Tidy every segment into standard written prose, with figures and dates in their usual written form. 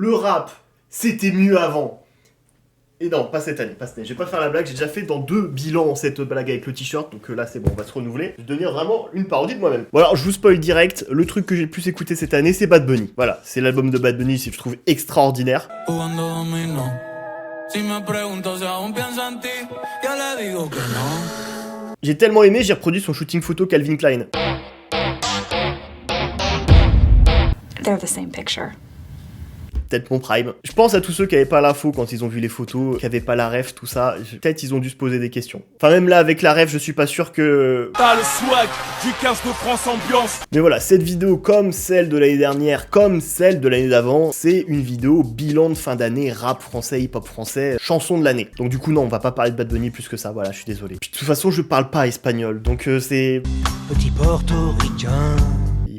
le rap, c'était mieux avant. Et non, pas cette année, Je vais pas faire la blague, j'ai déjà fait dans 2 bilans cette blague avec le t-shirt, donc là c'est bon, on va se renouveler. Je vais devenir vraiment une parodie de moi-même. Bon alors, je vous spoil direct, le truc que j'ai le plus écouté cette année, c'est Bad Bunny. Voilà, c'est l'album de Bad Bunny, je trouve extraordinaire. J'ai tellement aimé, j'ai reproduit son shooting photo Calvin Klein. They're the same picture. Peut-être mon prime. Je pense à tous ceux qui avaient pas l'info quand ils ont vu les photos, qui avaient pas la ref, tout ça. Peut-être ils ont dû se poser des questions. Enfin même là avec la ref, je suis pas sûr que... T'as le swag du 15 de France ambiance. Mais voilà, cette vidéo, comme celle de l'année dernière, comme celle de l'année d'avant, c'est une vidéo bilan de fin d'année, rap français, hip-hop français, chanson de l'année. Donc du coup non, on va pas parler de Bad Bunny plus que ça, voilà, je suis désolé. Puis de toute façon, je parle pas espagnol, donc c'est... Petit portoricain.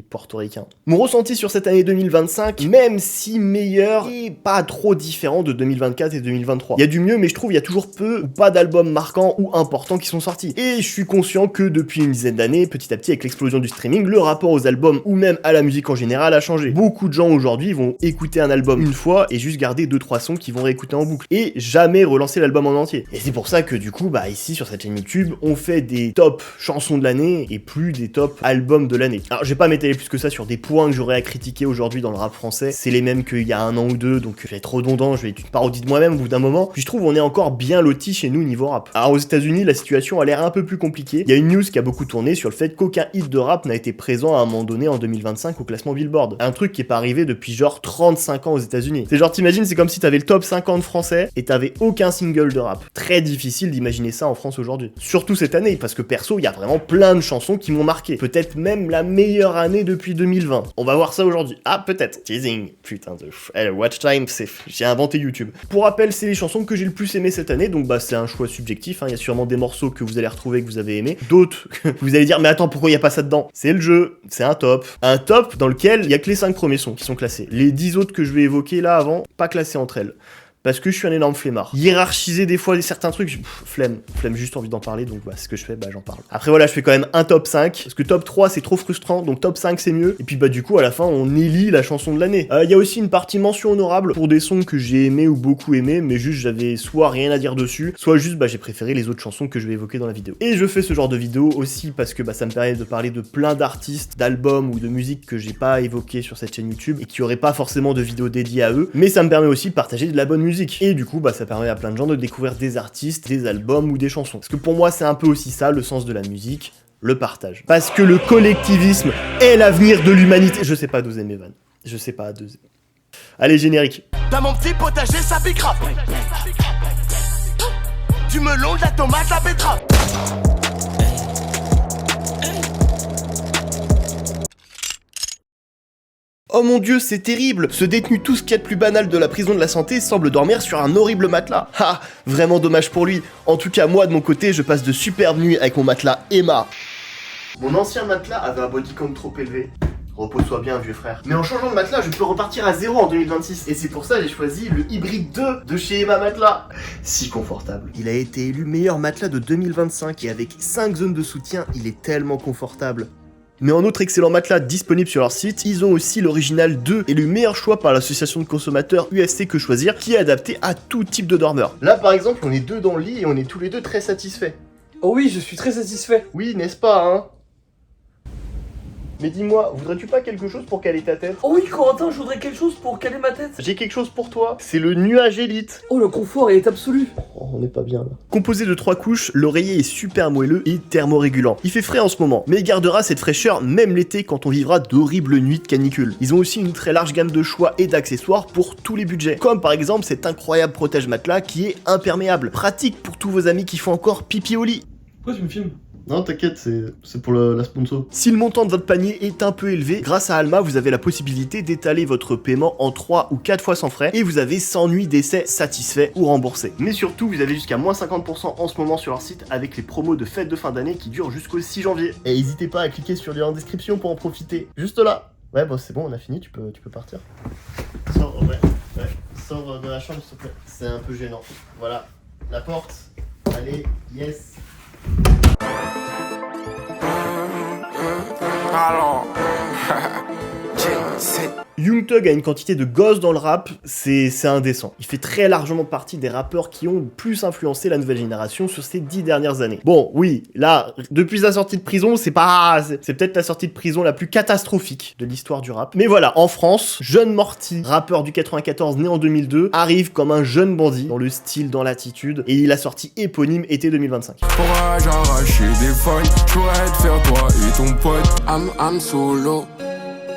Portoricain. Mon ressenti sur cette année 2025, même si meilleur, et pas trop différent de 2024 et 2023. Il y a du mieux, mais je trouve il y a toujours peu ou pas d'albums marquants ou importants qui sont sortis. Et je suis conscient que depuis une dizaine d'années, petit à petit, avec l'explosion du streaming, le rapport aux albums ou même à la musique en général a changé. Beaucoup de gens aujourd'hui vont écouter un album une fois et juste garder 2-3 sons qu'ils vont réécouter en boucle. Et jamais relancer l'album en entier. Et c'est pour ça que du coup, bah ici sur cette chaîne YouTube, on fait des top chansons de l'année et plus des top albums de l'année. Alors je vais pas m'étaler plus que ça sur des points que j'aurais à critiquer aujourd'hui dans le rap français, c'est les mêmes qu'il y a 1 an ou 2, donc je vais être redondant, je vais être une parodie de moi-même au bout d'un moment. Puis je trouve on est encore bien loti chez nous niveau rap. Alors aux États-Unis, la situation a l'air un peu plus compliquée. Il y a une news qui a beaucoup tourné sur le fait qu'aucun hit de rap n'a été présent à un moment donné en 2025 au classement Billboard. Un truc qui est pas arrivé depuis genre 35 ans aux États-Unis. C'est genre t'imagines, c'est comme si t'avais le top 50 français et t'avais aucun single de rap. Très difficile d'imaginer ça en France aujourd'hui. Surtout cette année, parce que perso, il y a vraiment plein de chansons qui m'ont marqué. Peut-être même la meilleure année depuis 2020. On va voir ça aujourd'hui. Ah, peut-être. Teasing. Putain de... watch time, c'est... J'ai inventé YouTube. Pour rappel, c'est les chansons que j'ai le plus aimé cette année, donc bah c'est un choix subjectif, hein. Il y a sûrement des morceaux que vous allez retrouver que vous avez aimé, d'autres que vous allez dire mais attends, pourquoi il y a pas ça dedans? C'est le jeu, c'est un top. Un top dans lequel il y a que les 5 premiers sons qui sont classés. Les 10 autres que je vais évoquer là avant, pas classés entre elles. Parce que je suis un énorme flemmard. Hiérarchiser des fois certains trucs, flemme, juste envie d'en parler, donc bah, c'est ce que je fais, bah j'en parle. Après voilà, je fais quand même un top 5, parce que top 3 c'est trop frustrant, donc top 5 c'est mieux. Et puis bah du coup à la fin on élit la chanson de l'année. Il y a aussi une partie mention honorable pour des sons que j'ai aimé ou beaucoup aimé, mais juste j'avais soit rien à dire dessus, soit juste bah j'ai préféré les autres chansons que je vais évoquer dans la vidéo. Et je fais ce genre de vidéo aussi parce que bah ça me permet de parler de plein d'artistes, d'albums ou de musique que j'ai pas évoqué sur cette chaîne YouTube et qui auraient pas forcément de vidéos dédiées à eux, mais ça me permet aussi de partager de la bonne musique. Et du coup, bah, ça permet à plein de gens de découvrir des artistes, des albums ou des chansons. Parce que pour moi, c'est un peu aussi ça, le sens de la musique, le partage. Parce que le collectivisme est l'avenir de l'humanité. Je sais pas doser mes vannes. Je sais pas doser. Allez, générique. Dans mon petit potager, ça pique rap. Du melon, de la tomate, la betterave. Oh mon dieu, c'est terrible! Ce détenu tout ce qu'il y a de plus banal de la prison de la santé semble dormir sur un horrible matelas. Ah, vraiment dommage pour lui. En tout cas, moi de mon côté, je passe de superbes nuits avec mon matelas Emma. Mon ancien matelas avait un body count trop élevé. Repose-toi bien, vieux frère. Mais en changeant de matelas, je peux repartir à 0 en 2026. Et c'est pour ça que j'ai choisi le Hybrid 2 de chez Emma Matelas. Si confortable. Il a été élu meilleur matelas de 2025 et avec 5 zones de soutien, il est tellement confortable. Mais en autre excellent matelas disponible sur leur site, ils ont aussi l'original 2 et le meilleur choix par l'association de consommateurs USC Que Choisir qui est adapté à tout type de dormeur. Là par exemple, on est 2 dans le lit et on est tous les 2 très satisfaits. Oh oui, je suis très satisfait. Oui, n'est-ce pas, hein? Mais dis-moi, voudrais-tu pas quelque chose pour caler ta tête? Oh oui, Corentin, je voudrais quelque chose pour caler ma tête. J'ai quelque chose pour toi, c'est le nuage élite. Oh, le confort est absolu. Oh, on n'est pas bien là. Composé de 3 couches, l'oreiller est super moelleux et thermorégulant. Il fait frais en ce moment, mais il gardera cette fraîcheur même l'été quand on vivra d'horribles nuits de canicule. Ils ont aussi une très large gamme de choix et d'accessoires pour tous les budgets, comme par exemple cet incroyable protège matelas qui est imperméable, pratique pour tous vos amis qui font encore pipi au lit. Pourquoi tu me filmes? Non, t'inquiète, c'est pour la sponsor. Si le montant de votre panier est un peu élevé, grâce à Alma, vous avez la possibilité d'étaler votre paiement en 3 ou 4 fois sans frais et vous avez 100 nuits d'essai satisfaits ou remboursés. Mais surtout, vous avez jusqu'à moins 50% en ce moment sur leur site avec les promos de fête de fin d'année qui durent jusqu'au 6 janvier. Et n'hésitez pas à cliquer sur le lien en description pour en profiter. Juste là. Ouais, bon, c'est bon, on a fini, tu peux partir. Sors, ouais. Sors de la chambre, s'il te plaît. C'est un peu gênant. Voilà, la porte. Allez, yes. Young Thug a une quantité de gosses dans le rap, c'est indécent. Il fait très largement partie des rappeurs qui ont le plus influencé la nouvelle génération sur ces 10 dernières années. Bon, oui, là, depuis sa sortie de prison, c'est peut-être la sortie de prison la plus catastrophique de l'histoire du rap. Mais voilà, en France, Jeune Morty, rappeur du 94 né en 2002, arrive comme un jeune bandit, dans le style, dans l'attitude, et il a sorti éponyme été 2025. Pourrais-je arracher des feuilles, je pourrais te faire toi et ton pote. I'm solo,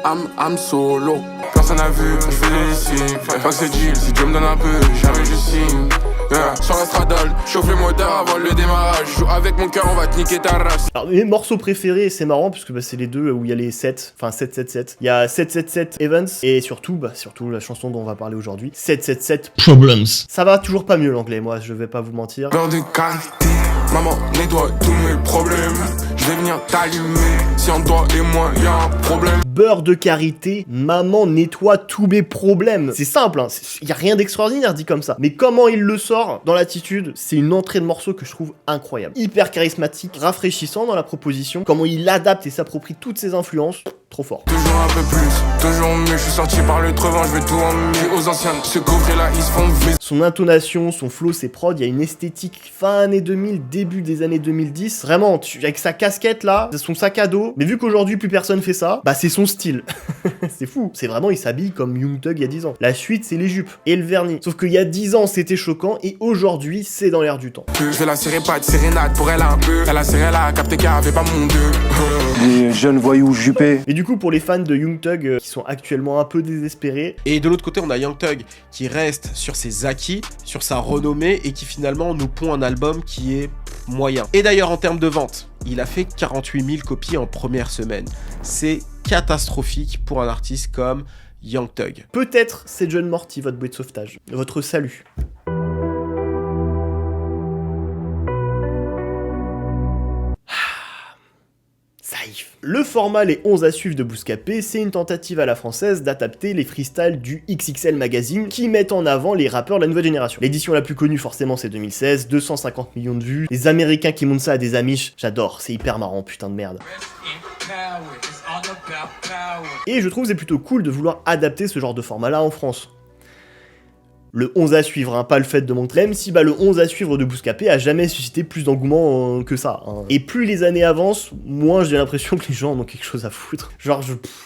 I'm solo. Personne n'a vu, je fais des signes. Fallait pas que c'est deal, si Dieu me donne un peu, jamais je signe. Yeah. Sur la straddle, chauffe le moteur avant le démarrage. Joue avec mon cœur, on va te niquer ta race. Alors mes morceaux préférés, c'est marrant parce que c'est les deux où il y a les 7, enfin 777. Il y a 777 Evans et surtout la chanson dont on va parler aujourd'hui, 777 Problems. Ça va toujours pas mieux l'anglais, moi je vais pas vous mentir. Beurre de qualité, maman nettoie tous mes problèmes. Je vais venir t'allumer, si en toi et moi y'a un problème. Beurre de karité, maman nettoie tous mes problèmes. C'est simple, hein, y a rien d'extraordinaire dit comme ça. Mais comment il le sort dans l'attitude, c'est une entrée de morceau que je trouve incroyable. Hyper charismatique, rafraîchissant dans la proposition. Comment il adapte et s'approprie toutes ses influences, trop fort. Toujours un peu plus, toujours mieux, je suis sorti par le trevin, je vais tout emmener aux anciennes. Ce coffret là, ils se font viser. Son intonation, son flow, ses prods, il y a une esthétique fin années 2000, début des années 2010. Vraiment, avec sa casquette là, son sac à dos. Mais vu qu'aujourd'hui plus personne fait ça, bah c'est son style. C'est fou. C'est vraiment, il s'habille comme Young Thug il y a 10 ans. La suite, c'est les jupes et le vernis. Sauf qu'il y a 10 ans, c'était choquant et aujourd'hui, c'est dans l'air du temps. Je vais la serrer pas de sérénade pour elle un peu. Elle a serré là, capté qu'elle avait pas mon deux. Des jeunes voyous jupés. Et du coup, pour les fans de Young Thug qui sont actuellement un peu désespérés. Et de l'autre côté, on a Young Thug qui reste sur ses acquis, sur sa renommée et qui finalement nous pond un album qui est moyen. Et d'ailleurs, en termes de vente, il a fait 48 000 copies en première semaine. C'est catastrophique pour un artiste comme Young Thug. Peut-être c'est Jeune Morty, votre bouée de sauvetage, votre salut. Saïf. Le format Les 11 à suivre de Bouscapé, c'est une tentative à la française d'adapter les freestyles du XXL Magazine qui mettent en avant les rappeurs de la nouvelle génération. L'édition la plus connue forcément c'est 2016, 250 millions de vues, les Américains qui montent ça à des Amish, j'adore, c'est hyper marrant, putain de merde. Et je trouve c'est plutôt cool de vouloir adapter ce genre de format-là en France. Le 11 à suivre, hein, pas le fait de montrer, même si le 11 à suivre de Bouscapé a jamais suscité plus d'engouement que ça. Hein. Et plus les années avancent, moins j'ai l'impression que les gens en ont quelque chose à foutre. Genre,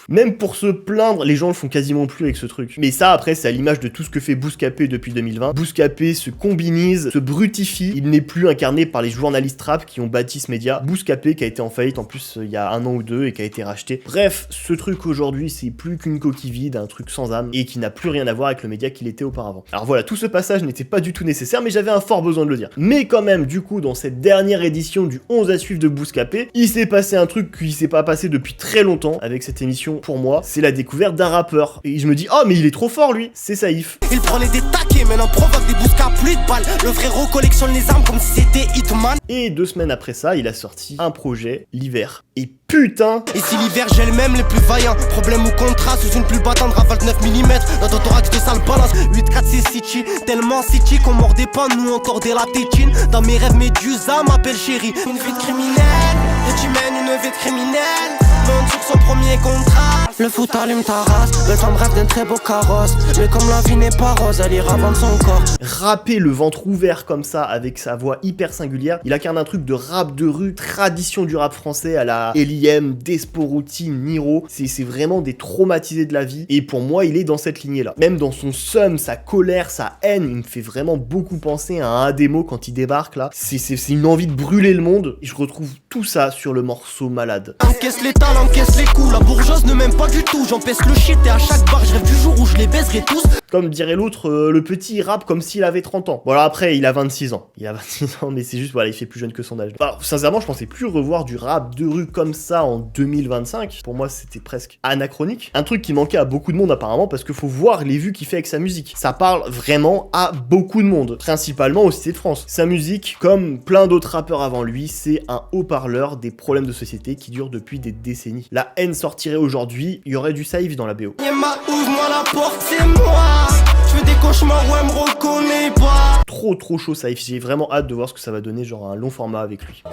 même pour se plaindre, les gens le font quasiment plus avec ce truc. Mais ça, après, c'est à l'image de tout ce que fait Bouscapé depuis 2020. Bouscapé se combinise, se brutifie, il n'est plus incarné par les journalistes rap qui ont bâti ce média. Bouscapé qui a été en faillite en plus il y a 1 an ou 2 et qui a été racheté. Bref, ce truc aujourd'hui, c'est plus qu'une coquille vide, un truc sans âme, et qui n'a plus rien à voir avec le média qu'il était auparavant. Alors voilà, tout ce passage n'était pas du tout nécessaire, mais j'avais un fort besoin de le dire. Mais quand même, du coup, dans cette dernière édition du 11 à suivre de Bouscapé, il s'est passé un truc qui s'est pas passé depuis très longtemps avec cette émission pour moi, c'est la découverte d'un rappeur. Et je me dis, oh mais il est trop fort lui, c'est Saïf. Il prenait des taquets, maintenant provoque des bouscas, plus de balles. Le frérot collectionne les armes comme si c'était Hitman. Et 2 semaines après ça, il a sorti un projet, l'hiver. Et putain! Et si l'hiver gèle même les plus vaillants, problème ou contrat, sous une pluie battante, rafale 9 mm. Dans ton thorax de sale balance, 8-4 c'est City. Tellement City qu'on mordait pas, nous encore des la tétine. Dans mes rêves, Médusa m'appelle chérie. Une vie de criminel, et tu mènes une vie de criminel. Monte sur son premier contrat. Le foot allume ta race, le femme rêve d'un très beau carrosse. Mais comme la vie n'est pas rose, elle ira vendre son corps. Rapper le ventre ouvert comme ça, avec sa voix hyper singulière, il incarne un truc de rap de rue, tradition du rap français à la L.I.M, Desporuti, Niro. C'est vraiment des traumatisés de la vie. Et pour moi, il est dans cette lignée-là. Même dans son seum, sa colère, sa haine, il me fait vraiment beaucoup penser à un Ademo quand il débarque là. C'est une envie de brûler le monde. Et je retrouve tout ça sur le morceau Malade. Encaisse les talents, encaisse les coups. La bourgeoise ne m'aime pas du tout. J'empêche le shit et à chaque bar, je rêve du jour où je les baiserai tous. Comme dirait l'autre, le petit il rappe comme s'il avait 30 ans. Voilà, après, il a 26 ans. Il a 26 ans, mais c'est juste, voilà, il fait plus jeune que son âge. Alors, sincèrement, je pensais plus revoir du rap de rue comme ça en 2025. Pour moi, c'était presque anachronique. Un truc qui manquait à beaucoup de monde, apparemment, parce qu'il faut voir les vues qu'il fait avec sa musique. Ça parle vraiment à beaucoup de monde, principalement au Cité de France. Sa musique, comme plein d'autres rappeurs avant lui, c'est un haut-parleur des problèmes de société qui durent depuis des décennies. La haine sortirait aujourd'hui, il y aurait du Saïf dans la BO. Yema, ouvre-moi la porte, c'est moi. Je fais des cauchemars où elle me reconnaît pas. Trop chaud Saïf, j'ai vraiment hâte de voir ce que ça va donner, genre un long format avec lui.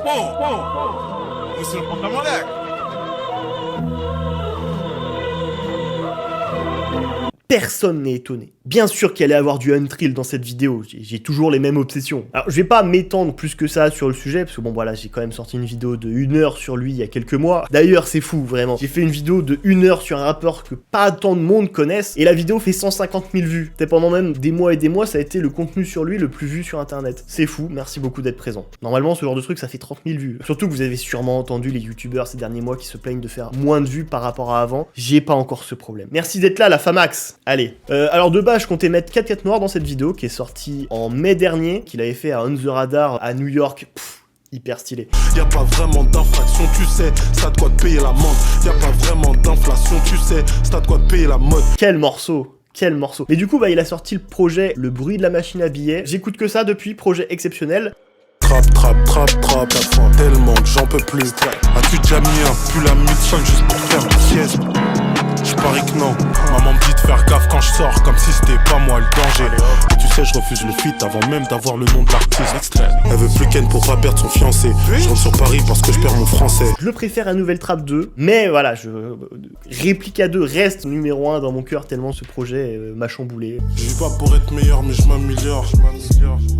Monsieur le pantalon Personne n'est étonné. Bien sûr qu'il allait avoir du Untrill dans cette vidéo, j'ai toujours les mêmes obsessions. Alors je vais pas m'étendre plus que ça sur le sujet, parce que bon voilà, j'ai quand même sorti une vidéo de 1 heure sur lui il y a quelques mois. D'ailleurs c'est fou, vraiment. J'ai fait une vidéo de 1 heure sur un rappeur que pas tant de monde connaissent, et la vidéo fait 150 000 vues. C'était pendant même des mois et des mois, ça a été le contenu sur lui le plus vu sur internet. C'est fou, merci beaucoup d'être présent. Normalement ce genre de truc ça fait 30 000 vues. Surtout que vous avez sûrement entendu les youtubeurs ces derniers mois qui se plaignent de faire moins de vues par rapport à avant. J'ai pas encore ce problème. Merci d'être là la Famax. Allez. Alors de base je comptais mettre 4 4 noirs dans cette vidéo qui est sortie en mai dernier, qu'il avait fait à On The Radar à New York. Hyper stylé. Y'a pas vraiment d'infraction, tu sais, c'est à de quoi te payer l'amende. Y'a pas vraiment d'inflation, tu sais, c'est à de quoi te payer la mode. Quel morceau! Quel morceau! Mais du coup, bah, il a sorti le projet Le Bruit de la Machine à Billets. J'écoute que ça depuis, projet exceptionnel. Trap, tellement que j'en peux plus. As-tu déjà mis un pull à 1005 juste pour faire une pièce? Je parie que non. Maman me dit de faire gaffe quand je sors, comme si c'était pas moi le danger. Et tu sais, je refuse le feat avant même d'avoir le nom de l'artiste. Elle veut plus qu'elle pour pas perdre son fiancé. Je rentre sur Paris parce que je perds mon français. Je le préfère à Nouvelle Trap 2, mais voilà, Réplica 2 reste numéro 1 dans mon cœur tellement ce projet m'a chamboulé. Je vis pas pour être meilleur, mais je m'améliore.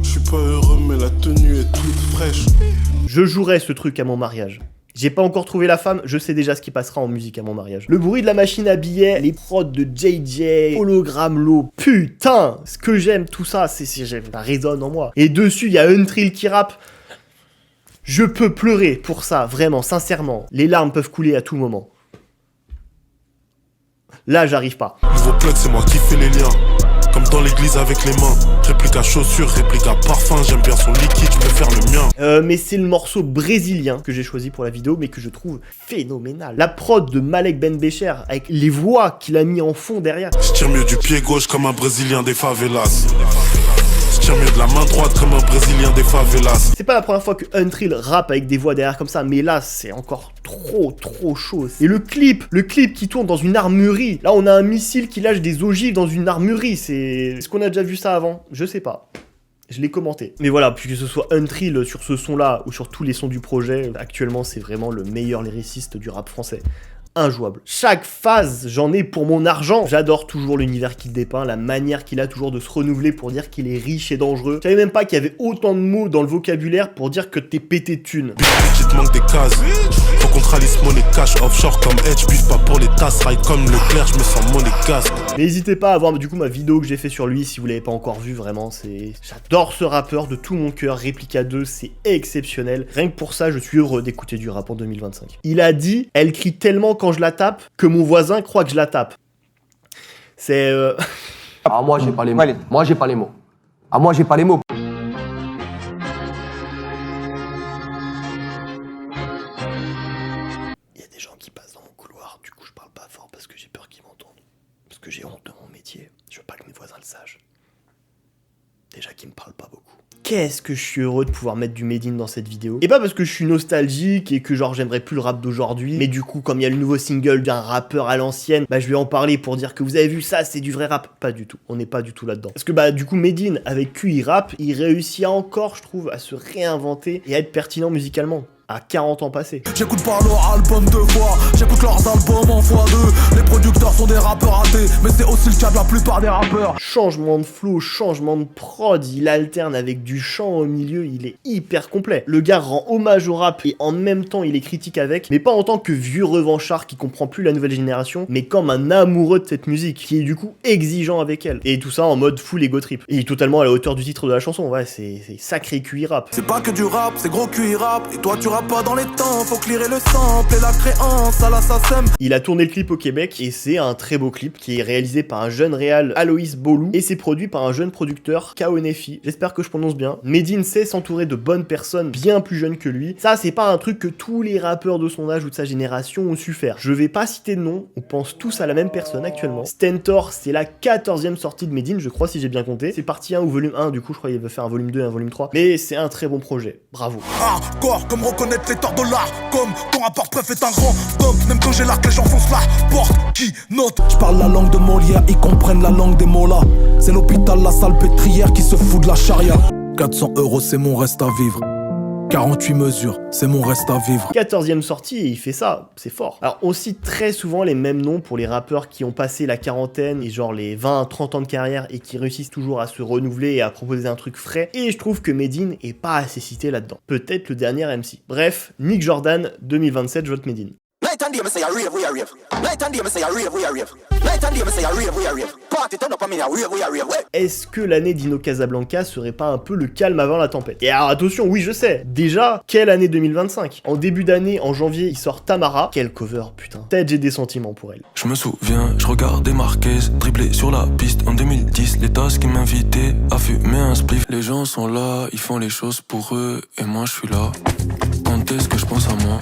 Je suis pas heureux, mais la tenue est toute fraîche. Je jouerai ce truc à mon mariage. J'ai pas encore trouvé la femme, je sais déjà ce qui passera en musique à mon mariage. Le bruit de la machine à billets, les prods de JJ, Hologram Low, putain, ce que j'aime, tout ça, ça résonne en moi. Et dessus, il y a Untrill qui rappe. Je peux pleurer pour ça, vraiment, sincèrement. Les larmes peuvent couler à tout moment. Là, j'arrive pas. Nouveau plug, c'est moi qui fais les liens. Comme dans l'église avec les mains. Réplique à chaussures, réplique à parfum. J'aime bien son liquide, je peux faire le mien. Mais c'est le morceau brésilien que j'ai choisi pour la vidéo, mais que je trouve phénoménal. La prod de Malek Ben Becher, avec les voix qu'il a mis en fond derrière. Je tire mieux du pied gauche comme un Brésilien des favelas. Je tire mieux de la main droite comme un Brésilien des favelas. C'est pas la première fois que Untrill rappe avec des voix derrière comme ça, mais là c'est encore trop chaud. Et le clip qui tourne dans une armurerie. Là on a un missile qui lâche des ogives dans une armurerie. Est-ce qu'on a déjà vu ça avant? Je sais pas. Je l'ai commenté. Mais voilà, puis que ce soit Untrill sur ce son-là ou sur tous les sons du projet, actuellement c'est vraiment le meilleur lyriciste du rap français. Injouable. Chaque phase, j'en ai pour mon argent. J'adore toujours l'univers qu'il dépeint, la manière qu'il a toujours de se renouveler pour dire qu'il est riche et dangereux. Je savais même pas qu'il y avait autant de mots dans le vocabulaire pour dire que t'es pété de thunes. Tu te manques des cases. Faut qu'on tralisse money cash offshore comme Edge. Bif pas pour les tasses, rail comme Leclerc, je me sens monégasque. N'hésitez pas à voir du coup ma vidéo que j'ai fait sur lui si vous l'avez pas encore vu, vraiment c'est... J'adore ce rappeur de tout mon cœur, Réplica 2, c'est exceptionnel. Rien que pour ça, je suis heureux d'écouter du rap en 2025. Il a dit, elle crie tellement quand je la tape que mon voisin croit que je la tape. C'est... Ah moi j'ai pas les mots. Moi j'ai pas les mots. Ah moi j'ai pas les mots. Il y a des gens qui passent dans mon couloir, du coup je parle pas fort parce que j'ai peur qu'ils m'entendent. Parce que j'ai honte de mon métier, je veux pas que mes voisins le sachent. Déjà qu'ils me parlent pas beaucoup. Qu'est-ce que je suis heureux de pouvoir mettre du Made in dans cette vidéo. Et pas parce que je suis nostalgique et que genre j'aimerais plus le rap d'aujourd'hui, mais du coup comme il y a le nouveau single d'un rappeur à l'ancienne, bah je vais en parler pour dire que vous avez vu ça, c'est du vrai rap. Pas du tout, on n'est pas du tout là-dedans. Parce que bah du coup Made in avec QI Rap, il réussit encore je trouve à se réinventer et à être pertinent musicalement. À 40 ans passés. J'écoute pas leur album deux fois, j'écoute leurs albums en x2. Les producteurs sont des rappeurs ratés, mais c'est aussi le cas de la plupart des rappeurs. Changement de flow, changement de prod, il alterne avec du chant au milieu, il est hyper complet. Le gars rend hommage au rap et en même temps il est critique avec, mais pas en tant que vieux revanchard qui comprend plus la nouvelle génération, mais comme un amoureux de cette musique, qui est du coup exigeant avec elle. Et tout ça en mode full ego trip. Et totalement à la hauteur du titre de la chanson, ouais, c'est sacré QI Rap. C'est pas que du rap, c'est gros QI Rap, et toi tu rappes pas dans les temps, faut clearer le sample et la créance à l'assassin. Il a tourné le clip au Québec et c'est un très beau clip qui est réalisé par un jeune réal Aloïs Bolou et c'est produit par un jeune producteur Kaonefi. J'espère que je prononce bien. Made in sait s'entourer de bonnes personnes bien plus jeunes que lui. Ça c'est pas un truc que tous les rappeurs de son âge ou de sa génération ont su faire. Je vais pas citer de nom, on pense tous à la même personne actuellement. Stentor, c'est la 14e sortie de Made in, je crois si j'ai bien compté. C'est partie 1 ou volume 1, du coup je crois qu'il veut faire un volume 2 et un volume 3. Mais c'est un très bon projet, bravo. Hardcore, comme reconnaître les torts de l'art, comme ton rapport préf est un grand top. Même quand j'ai l'arc, les gens foncent la porte qui note. Je parle la langue de Molière, ils comprennent la langue des mots-là. C'est l'hôpital, la salle pétrière qui se fout de la charia. 400 € c'est mon reste à vivre. 48 mesures, c'est mon reste à vivre. 14e sortie et il fait ça, c'est fort. Alors on cite très souvent les mêmes noms pour les rappeurs qui ont passé la quarantaine et genre les 20-30 ans de carrière et qui réussissent toujours à se renouveler et à proposer un truc frais. Et je trouve que Medine est pas assez cité là-dedans. Peut-être le dernier MC. Bref, Nick Jordan, 2027, je vote Medine. Est-ce que l'année d'Ino Casablanca serait pas un peu le calme avant la tempête? Et alors attention, oui je sais, déjà, quelle année 2025? En début d'année, en janvier, il sort Tamara. Quel cover, putain. Peut-être j'ai des sentiments pour elle. Je me souviens, je regardais Marquez dribbler sur la piste en 2010. Les tasses qui m'invitaient à fumer un spliff. Les gens sont là, ils font les choses pour eux, et moi je suis là. Quand est-ce que je pense à moi?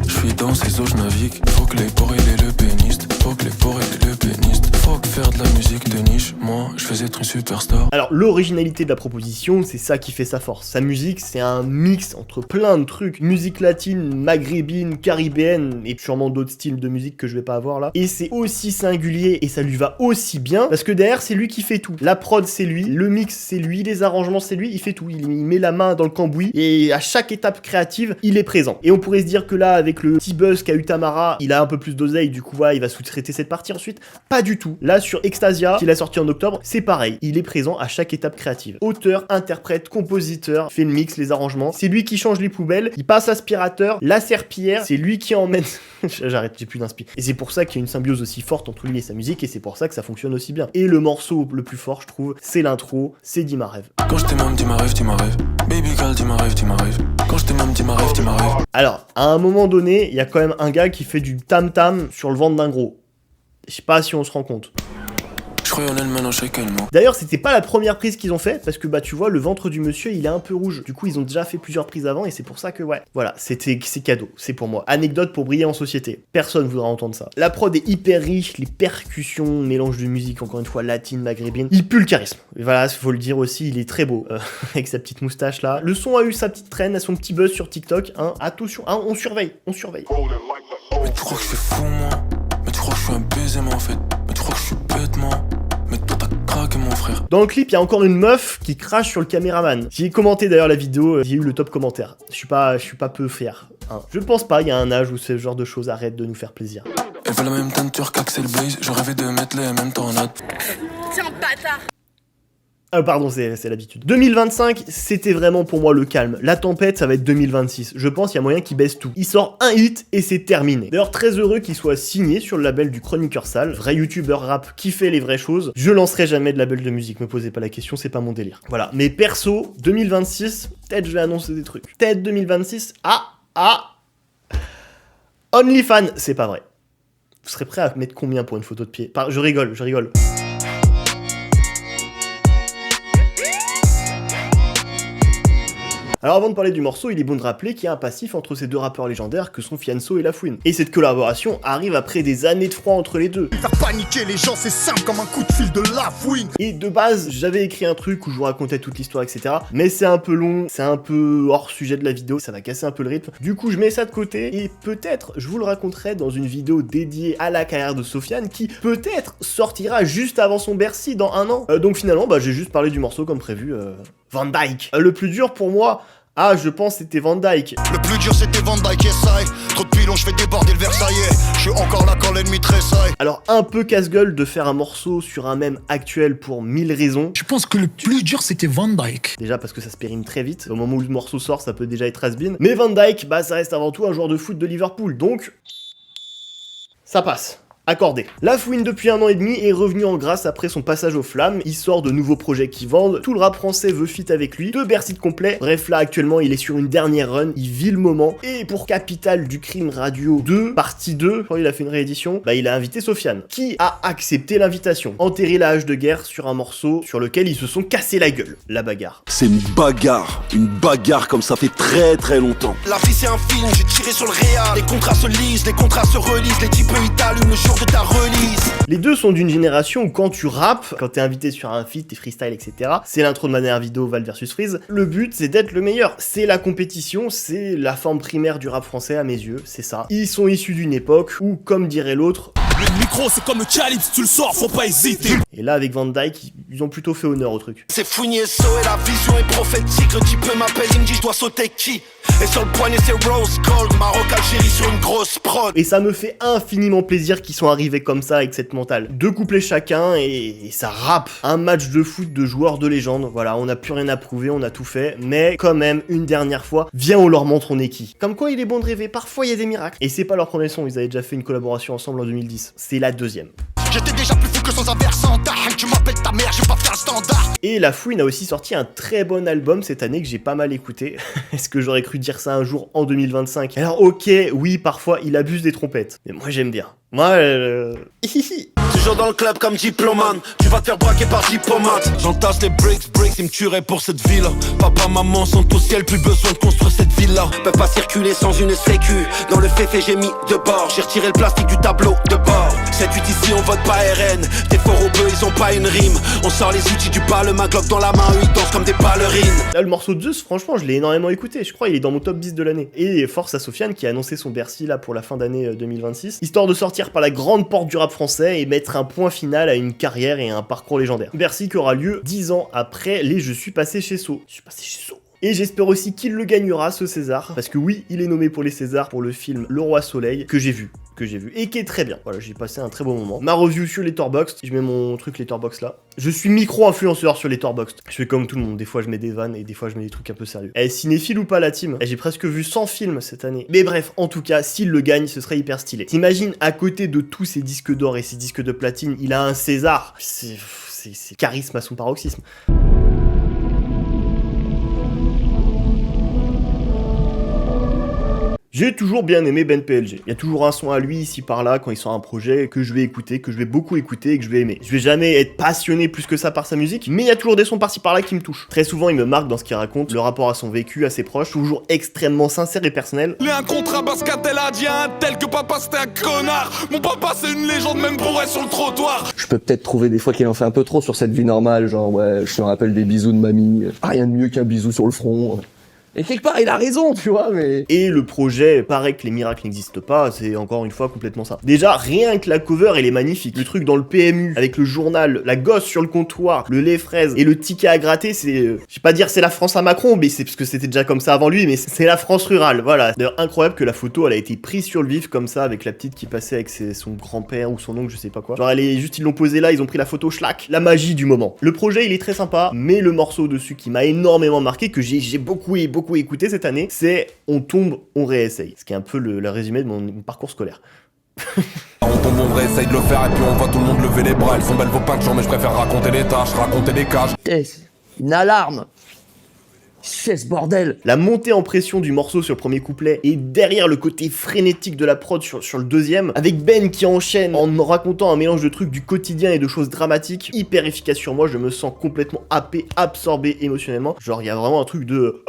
Je suis dans ces eaux, je navigue. Faut que les porcs et le péniste. Faut que les porcs et le péniste. Faut que faire de la musique de niche. Moi, je faisais être une superstar. Alors, l'originalité de la proposition, c'est ça qui fait sa force. Sa musique, c'est un mix entre plein de trucs. Musique latine, maghrébine, caribéenne, et sûrement d'autres styles de musique que je vais pas avoir là. Et c'est aussi singulier, et ça lui va aussi bien, parce que derrière, c'est lui qui fait tout. La prod, c'est lui. Le mix, c'est lui. Les arrangements, c'est lui. Il fait tout. Il met la main dans le cambouis, et à chaque étape créative, il est présent. Et on pourrait se dire que là, avec le petit buzz qu'a eu Tamara, il a un peu plus d'oseille, du coup, voilà, il va sous-traiter cette partie ensuite. Pas du tout. Là, sur Extasia, qu'il a sorti en octobre, c'est pareil. Il est présent à chaque étape créative. Auteur, interprète, compositeur, fait le mix, les arrangements. C'est lui qui change les poubelles, il passe aspirateur, la serpillière, c'est lui qui emmène... J'arrête, j'ai plus d'inspi. Et c'est pour ça qu'il y a une symbiose aussi forte entre lui et sa musique, et c'est pour ça que ça fonctionne aussi bien. Et le morceau le plus fort, je trouve, c'est l'intro, c'est Dis ma rêve. Quand je t'ai même dit ma rêve, dis ma rêve. Baby girl, dis ma rêve, dis ma rêve. Quand je t'ai même dit ma rêve, dis ma rêve. Alors, à un moment donné, il y a quand même un gars qui fait du tam-tam sur le ventre d'un gros. Je sais pas si on se rend compte. D'ailleurs, c'était pas la première prise qu'ils ont fait, parce que bah tu vois, le ventre du monsieur, il est un peu rouge. Du coup, ils ont déjà fait plusieurs prises avant, et c'est pour ça que ouais. Voilà, c'est cadeau, c'est pour moi. Anecdote pour briller en société. Personne voudra entendre ça. La prod est hyper riche, les percussions, mélange de musique, encore une fois, latine, maghrébine. Il pue le charisme. Et voilà, faut le dire aussi, il est très beau, avec sa petite moustache là. Le son a eu sa petite traîne, a son petit buzz sur TikTok, hein. Attention, hein, on surveille, on surveille. Mais tu crois que je suis fou, moi? Mais tu crois que je suis un baiser, moi, en fait? Mais tu crois que je suis bête, moi? Mais toi t'as craqué, mon frère. Dans le clip, il y a encore une meuf qui crache sur le caméraman. J'ai commenté d'ailleurs la vidéo, j'ai eu le top commentaire. Je suis pas peu fier. Hein. Je pense pas, il y a un âge où ce genre de choses arrête de nous faire plaisir. Elle fait la même teinture qu'Axel Blaze, je rêvais de mettre les mêmes tornades. Tiens, bâtard! Pardon, c'est l'habitude. 2025, c'était vraiment pour moi le calme. La tempête, ça va être 2026. Je pense qu'il y a moyen qu'il baisse tout. Il sort un hit et c'est terminé. D'ailleurs, très heureux qu'il soit signé sur le label du Chroniqueur Sale, vrai youtubeur rap qui fait les vraies choses. Je lancerai jamais de label de musique, me posez pas la question, c'est pas mon délire. Voilà. Mais perso, 2026, peut-être je vais annoncer des trucs. Peut-être 2026, OnlyFans, c'est pas vrai. Vous serez prêt à mettre combien pour une photo de pied? Je rigole. Alors avant de parler du morceau, il est bon de rappeler qu'il y a un passif entre ces deux rappeurs légendaires que sont Fianso et Lafouine. Et cette collaboration arrive après des années de froid entre les deux. Faire paniquer les gens, c'est simple comme un coup de fil de Lafouine. Et de base, j'avais écrit un truc où je vous racontais toute l'histoire, etc. Mais c'est un peu long, c'est un peu hors sujet de la vidéo, ça va casser un peu le rythme. Du coup, je mets ça de côté et peut-être je vous le raconterai dans une vidéo dédiée à la carrière de Sofiane qui peut-être sortira juste avant son Bercy dans 1 an. Donc finalement, bah, j'ai juste parlé du morceau comme prévu. Van Dyke. Le plus dur pour moi, je pense c'était Van Dyke. Le plus dur c'était Van Dyke, essaye. Trop de pilons, je fais déborder le Versaillais. Je suis encore là quand l'ennemi tressaille. Alors un peu casse-gueule de faire un morceau sur un mème actuel pour 1000 raisons. Je pense que le plus dur c'était Van Dyke. Déjà parce que ça se périme très vite. Au moment où le morceau sort, ça peut déjà être has-been. Mais Van Dyke, bah ça reste avant tout un joueur de foot de Liverpool. Donc, ça passe. Accordé. Lafouine depuis 1 an et demi est revenu en grâce après son passage aux flammes, il sort de nouveaux projets qui vendent, tout le rap français veut feat avec lui, 2 Bercy de complet, bref là actuellement il est sur une dernière run, il vit le moment, et pour Capital du Crime Radio 2, partie 2, quand il a fait une réédition, bah il a invité Sofiane, qui a accepté l'invitation, enterré la hache de guerre sur un morceau sur lequel ils se sont cassés la gueule, la bagarre. C'est une bagarre comme ça fait très très longtemps. La vie c'est un film, j'ai tiré sur le réal, les contrats se lisent, les contrats se relisent, les types ils t'allument le jour de ta release. Les deux sont d'une génération où quand tu rappes, quand t'es invité sur un feat, t'es freestyle, etc. C'est l'intro de ma dernière vidéo Val versus Freeze. Le but c'est d'être le meilleur. C'est la compétition, c'est la forme primaire du rap français à mes yeux, c'est ça. Ils sont issus d'une époque où, comme dirait l'autre, Le micro c'est comme le calibre, si tu le sors faut pas hésiter. Et là avec Van Dyke, ils ont plutôt fait honneur au truc. C'est Founiesso et la vision est prophétique. Le type m'appelle, il me dit je dois sauter qui. Et sur le poignet c'est Rose Gold, Maroc Algérie sur une grosse prod. Et ça me fait infiniment plaisir qu'ils sont arrivés comme ça avec cette mentale. 2 couplets chacun et ça rappe. Un match de foot de joueurs de légende. Voilà, on n'a plus rien à prouver, on a tout fait. Mais quand même, une dernière fois, viens on leur montre on est qui. Comme quoi il est bon de rêver, parfois il y a des miracles. Et c'est pas leur premier son, ils avaient déjà fait une collaboration ensemble en 2010. C'est la deuxième. J'étais déjà plus fou que sans un versant. Tu m'appelles ta mère, je vais pas faire le standard. Et La Fouine a aussi sorti un très bon album cette année que j'ai pas mal écouté. Est-ce que j'aurais cru dire ça un jour en 2025? Alors ok, oui, parfois il abuse des trompettes. Mais moi j'aime bien. Moi, Toujours dans le club comme diplomate. Tu vas te faire braquer par diplomate. J'entasse les bricks, ils me tueraient pour cette ville. Papa, maman sont au ciel, plus besoin de construire cette ville-là. Peuvent pas circuler sans une sécu. Dans le féfé j'ai mis de bord. J'ai retiré le plastique du tableau de bord. 7-8 ici on vote pas RN. Tes faux robeux ils ont pas une rime. On sort les outils du bal, ma globe dans la main. Eux ils dansent comme des ballerines. Là le morceau de Zeus, franchement je l'ai énormément écouté. Je crois il est dans mon top 10 de l'année. Et force à Sofiane qui a annoncé son Bercy là pour la fin d'année 2026. Histoire de sortir par la grande porte du rap français et mettre un point final à une carrière et à un parcours légendaire. Bercy qui aura lieu 10 ans après les Je suis passé chez So. Je suis passé chez So. Et j'espère aussi qu'il le gagnera ce César, parce que oui, il est nommé pour les Césars pour le film Le Roi Soleil, que j'ai vu, et qui est très bien. Voilà, j'ai passé un très bon moment. Ma review sur Letterboxd, je mets mon truc Letterboxd là. Je suis micro-influenceur sur Letterboxd. Je fais comme tout le monde, des fois je mets des vannes et des fois je mets des trucs un peu sérieux. Cinéphile ou pas la team, j'ai presque vu 100 films cette année. Mais bref, en tout cas, s'il le gagne, ce serait hyper stylé. T'imagines, à côté de tous ces disques d'or et ces disques de platine, il a un César. C'est charisme à son paroxysme. J'ai toujours bien aimé Ben PLG. Il y a toujours un son à lui ici par là quand il sort un projet que je vais écouter, que je vais beaucoup écouter et que je vais aimer. Je vais jamais être passionné plus que ça par sa musique, mais il y a toujours des sons par-ci par-là qui me touchent. Très souvent il me marque dans ce qu'il raconte, le rapport à son vécu, à ses proches, toujours extrêmement sincère et personnel. Il y a un contrat Bascatel a dit à un tel que papa c'était un connard. Mon papa c'est une légende même pour être sur le trottoir. Je peux peut-être trouver des fois qu'il en fait un peu trop sur cette vie normale, genre ouais, je me rappelle des bisous de mamie, rien de mieux qu'un bisou sur le front. Et quelque part, il a raison, tu vois, mais... Et le projet, paraît que les miracles n'existent pas, c'est encore une fois complètement ça. Déjà, rien que la cover, elle est magnifique. Le truc dans le PMU, avec le journal, la gosse sur le comptoir, le lait fraise et le ticket à gratter, c'est... je vais pas dire c'est la France à Macron, mais c'est parce que c'était déjà comme ça avant lui, mais c'est la France rurale, voilà. D'ailleurs, incroyable que la photo, elle a été prise sur le vif, comme ça, avec la petite qui passait avec son grand-père ou son oncle, je sais pas quoi. Genre, elle est juste, ils l'ont posée là, ils ont pris la photo, schlac, la magie du moment. Le projet, il est très sympa, mais le morceau dessus qui m'a énormément marqué, que j'ai beaucoup écouté cette année, c'est On tombe, on réessaye. Ce qui est un peu le résumé de mon parcours scolaire. On tombe, on réessaye de le faire et puis on voit tout le monde lever les bras. Elles sont belles vos peintures mais je préfère raconter les tâches, raconter des cages. Une alarme. C'est ce bordel. La montée en pression du morceau sur le premier couplet et derrière le côté frénétique de la prod sur le deuxième, avec Ben qui enchaîne en racontant un mélange de trucs du quotidien et de choses dramatiques, hyper efficace sur moi, je me sens complètement happé, absorbé émotionnellement. Genre il y a vraiment un truc de...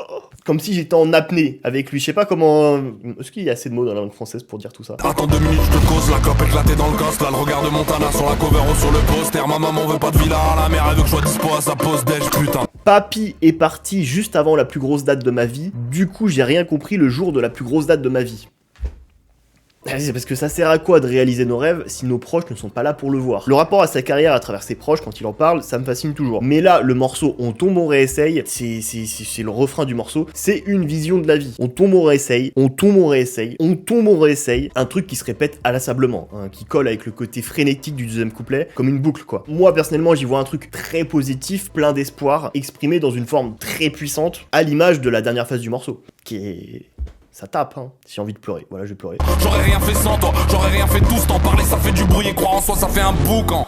comme si j'étais en apnée avec lui, je sais pas comment... Est-ce qu'il y a assez de mots dans la langue française pour dire tout ça? Attends 2 minutes, je te cause, la cope éclatée dans le gosse. Là le regard de Montana sur la cover ou sur le poster. Ma maman veut pas de villa, la mère elle veut que je sois dispo à sa pause déj, putain. Papy est parti juste avant la plus grosse date de ma vie, du coup j'ai rien compris le jour de la plus grosse date de ma vie. C'est parce que ça sert à quoi de réaliser nos rêves si nos proches ne sont pas là pour le voir? Le rapport à sa carrière à travers ses proches quand il en parle, ça me fascine toujours. Mais là, le morceau On tombe, on réessaye, c'est le refrain du morceau, c'est une vision de la vie. On tombe, on réessaye, on tombe, on réessaye, on tombe, on réessaye. Un truc qui se répète inlassablement, hein, qui colle avec le côté frénétique du deuxième couplet, comme une boucle quoi. Moi personnellement, j'y vois un truc très positif, plein d'espoir, exprimé dans une forme très puissante, à l'image de la dernière phase du morceau, qui est... ça tape, hein. J'ai envie de pleurer. Voilà, je vais pleurer. J'aurais rien fait sans toi, j'aurais rien fait tous. T'en parler, ça fait du bruit et croire en soi, ça fait un boucan.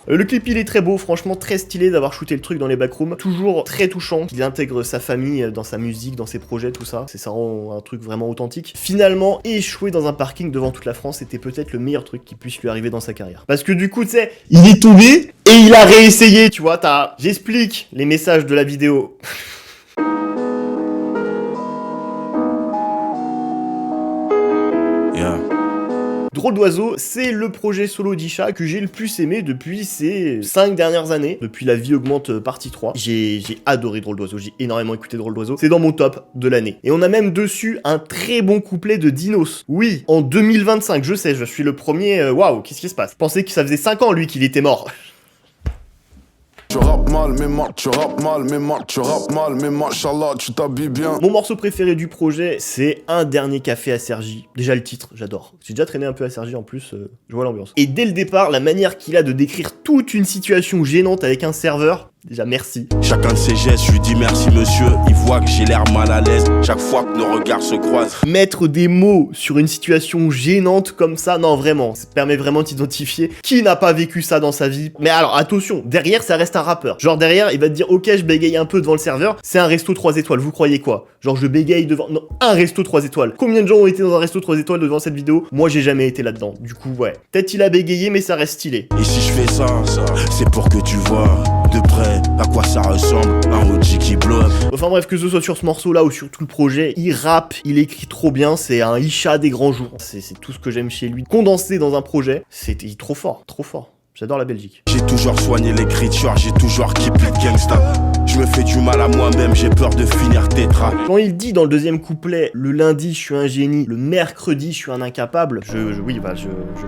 Le clip il est très beau, franchement très stylé d'avoir shooté le truc dans les backrooms, toujours très touchant, il intègre sa famille dans sa musique, dans ses projets, tout ça, ça rend un truc vraiment authentique. Finalement, échouer dans un parking devant toute la France, c'était peut-être le meilleur truc qui puisse lui arriver dans sa carrière. Parce que du coup, tu sais, il est tombé et il a réessayé, tu vois, j'explique les messages de la vidéo. Drôle d'oiseau, c'est le projet solo d'Isha que j'ai le plus aimé depuis ces 5 dernières années, depuis La vie augmente partie 3. J'ai adoré Drôle d'oiseau, j'ai énormément écouté Drôle d'oiseau, c'est dans mon top de l'année. Et on a même dessus un très bon couplet de Dinos. Oui, en 2025, je sais, je suis le premier, waouh, qu'est-ce qui se passe? Je pensais que ça faisait 5 ans lui qu'il était mort. Tu rappes mal, mais mal, tu rappes mal, mais mal, tu rappes mal, mais machallah, tu t'habilles bien. Mon morceau préféré du projet, c'est Un dernier café à Sergi. Déjà le titre, j'adore. J'ai déjà traîné un peu à Sergi en plus, je vois l'ambiance. Et dès le départ, la manière qu'il a de décrire toute une situation gênante avec un serveur, déjà merci. Chacun de ses gestes, je lui dis merci monsieur. Il voit que j'ai l'air mal à l'aise chaque fois que nos regards se croisent. Mettre des mots sur une situation gênante comme ça, non vraiment, ça te permet vraiment d'identifier qui n'a pas vécu ça dans sa vie. Mais alors attention, derrière ça reste un rappeur. Genre derrière il va te dire ok je bégaye un peu devant le serveur, c'est un resto 3 étoiles, vous croyez quoi? Genre je bégaye devant... Non, un resto 3 étoiles. Combien de gens ont été dans un resto 3 étoiles devant cette vidéo? Moi j'ai jamais été là-dedans, du coup ouais. Peut-être il a bégayé mais ça reste stylé. Et si je fais ça, c'est pour que tu vois de près à quoi ça ressemble, un OG qui blow up. Enfin bref, que ce soit sur ce morceau-là ou sur tout le projet, il rappe, il écrit trop bien, c'est un Isha des grands jours. C'est tout ce que j'aime chez lui. Condensé dans un projet, c'était trop fort, trop fort. J'adore la Belgique. J'ai toujours soigné l'écriture, j'ai toujours keep it gangsta. Je me fais du mal à moi-même, j'ai peur de finir tétra. Quand il dit dans le deuxième couplet, le lundi je suis un génie, le mercredi je suis un incapable, je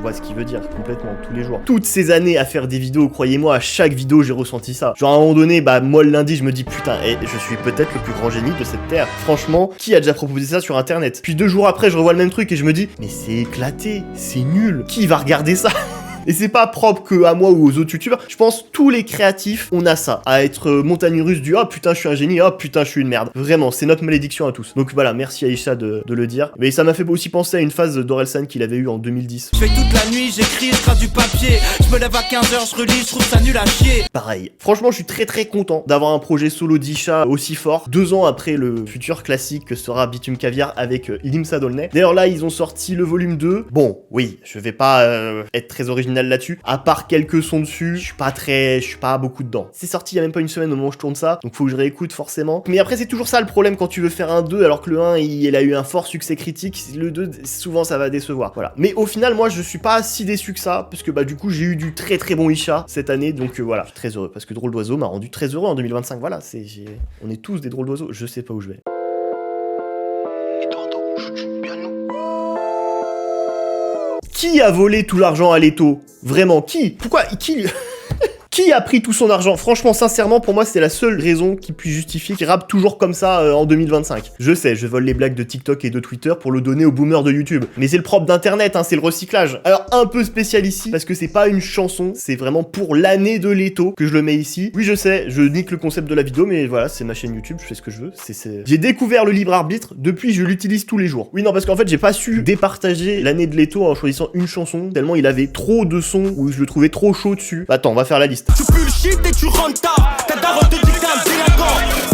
vois ce qu'il veut dire complètement, tous les jours. Toutes ces années à faire des vidéos, croyez-moi, à chaque vidéo j'ai ressenti ça. Genre à un moment donné, bah moi le lundi je me dis putain, je suis peut-être le plus grand génie de cette terre. Franchement, qui a déjà proposé ça sur internet? Puis 2 jours après je revois le même truc et je me dis, mais c'est éclaté, c'est nul, qui va regarder ça? Et c'est pas propre que à moi ou aux autres youtubeurs, je pense tous les créatifs, on a ça, à être montagne russe du oh putain je suis un génie, oh putain je suis une merde. Vraiment, c'est notre malédiction à tous. Donc voilà, merci à Isha de le dire. Mais ça m'a fait aussi penser à une phase d'Orelsan qu'il avait eu en 2010. Je fais toute la nuit, j'écris, je trace du papier. Je me lève à 15h, je relis, je trouve ça nul à chier. Pareil. Franchement, je suis très très content d'avoir un projet solo d'Isha aussi fort, 2 ans après le futur classique que sera Bitume Caviar avec Limsa Dolnay. D'ailleurs là, ils ont sorti le volume 2. Bon, oui, je vais pas être très original là-dessus, à part quelques sons dessus, je suis pas beaucoup dedans. C'est sorti il y a même pas une semaine au moment où je tourne ça, donc faut que je réécoute forcément. Mais après c'est toujours ça le problème quand tu veux faire un 2 alors que le 1 il a eu un fort succès critique, le 2 souvent ça va décevoir. Voilà. Mais au final moi je suis pas si déçu que ça, parce que bah du coup j'ai eu du très très bon Isha cette année, donc voilà, je suis très heureux parce que Drôle d'oiseau m'a rendu très heureux en 2025. Voilà, on est tous des drôles d'oiseaux, je sais pas où je vais. Qui a volé tout l'argent à Leto? Vraiment, qui? Pourquoi? Qui? Qui a pris tout son argent? Franchement, sincèrement, pour moi, c'est la seule raison qui puisse justifier qu'il rappe toujours comme ça en 2025. Je sais, je vole les blagues de TikTok et de Twitter pour le donner aux boomers de YouTube. Mais c'est le propre d'internet, hein, c'est le recyclage. Alors, un peu spécial ici, parce que c'est pas une chanson, c'est vraiment pour l'année de Leto que je le mets ici. Oui, je sais, je nique le concept de la vidéo, mais voilà, c'est ma chaîne YouTube, je fais ce que je veux. J'ai découvert le libre arbitre, depuis je l'utilise tous les jours. Oui, non, parce qu'en fait, j'ai pas su départager l'année de Leto en choisissant une chanson, tellement il avait trop de sons où je le trouvais trop chaud dessus. Attends, on va faire la liste. Tu pues le shit et tu rentres tard. Ta daronne te dit que t'es un délinquant.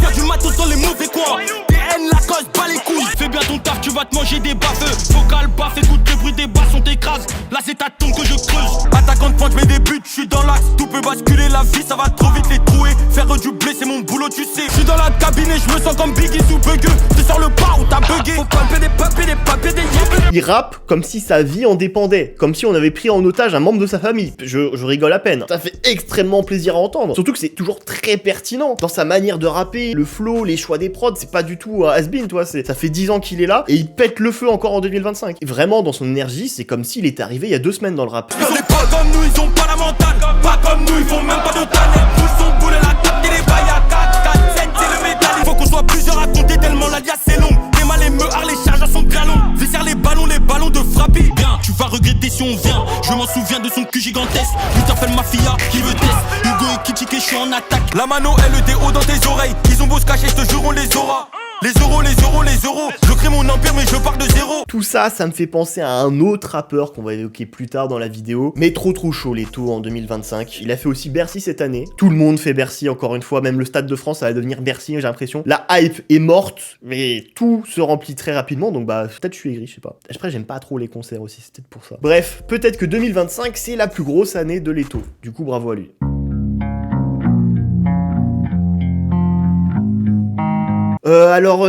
Faire du matos dans les mauvais coins. PN la cause, pas les couilles. Fais bien ton taf, tu vas te manger des baffes. Vocal baff, écoute le bruit des basses, on t'écrase. Là c'est ta tombe que je creuse. Attaquant de pointe, je mets des buts, je suis dans l'axe. Tout peut basculer la vie, ça va trop vite les trouer. Faire du blé, c'est mon boulot, tu sais. Je suis dans la cabine et je me sens comme Biggie sous bugueux. Tu sors le pas où t'as bugué. Faut pumper des papiers, des papiers, des yébies. Il rappe comme si sa vie en dépendait, comme si on avait pris en otage un membre de sa famille. Je rigole à peine. Ça fait extrêmement plaisir à entendre. Surtout que c'est toujours très pertinent dans sa manière de rapper, le flow, les choix des prods, c'est pas du tout has-been, toi. Ça fait 10 ans qu'il est là et il pète le feu encore en 2025. Et vraiment, dans son énergie, c'est comme s'il était arrivé il y a 2 semaines dans le rap. Ils sont pas comme nous, ils ont pas la mentale. Pas comme nous, ils font même pas de talent. Tous sont boulés la table, et les bails à 4, 4, 7, c'est le métal. Il faut qu'on soit plusieurs à compter tellement la liasse c'est long. Les mal et meurs, les charges sont bien longs. Visser les ballons de frapper. Bien, tu vas regretter si on vient. Je m'en souviens de son cul gigantesque. Lui t'appelle mafia, qui veut test. Hugo et Kitty, je suis en attaque. La mano et le déo dans tes oreilles. Ils ont beau se cacher, je te jure, on les aura. Les euros, les euros, les euros. Je crée mon empire, mais je pars de zéro. Tout ça, ça me fait penser à un autre rappeur qu'on va évoquer plus tard dans la vidéo. Mais trop chaud, Leto en 2025. Il a fait aussi Bercy cette année. Tout le monde fait Bercy, encore une fois. Même le Stade de France, ça va devenir Bercy, j'ai l'impression. La hype est morte, mais tout se remplit très rapidement. Donc bah, peut-être je suis aigri, je sais pas. Après, j'aime pas trop les concerts aussi, c'est peut-être pour ça. Bref, peut-être que 2025, c'est la plus grosse année de Leto. Du coup, bravo à lui.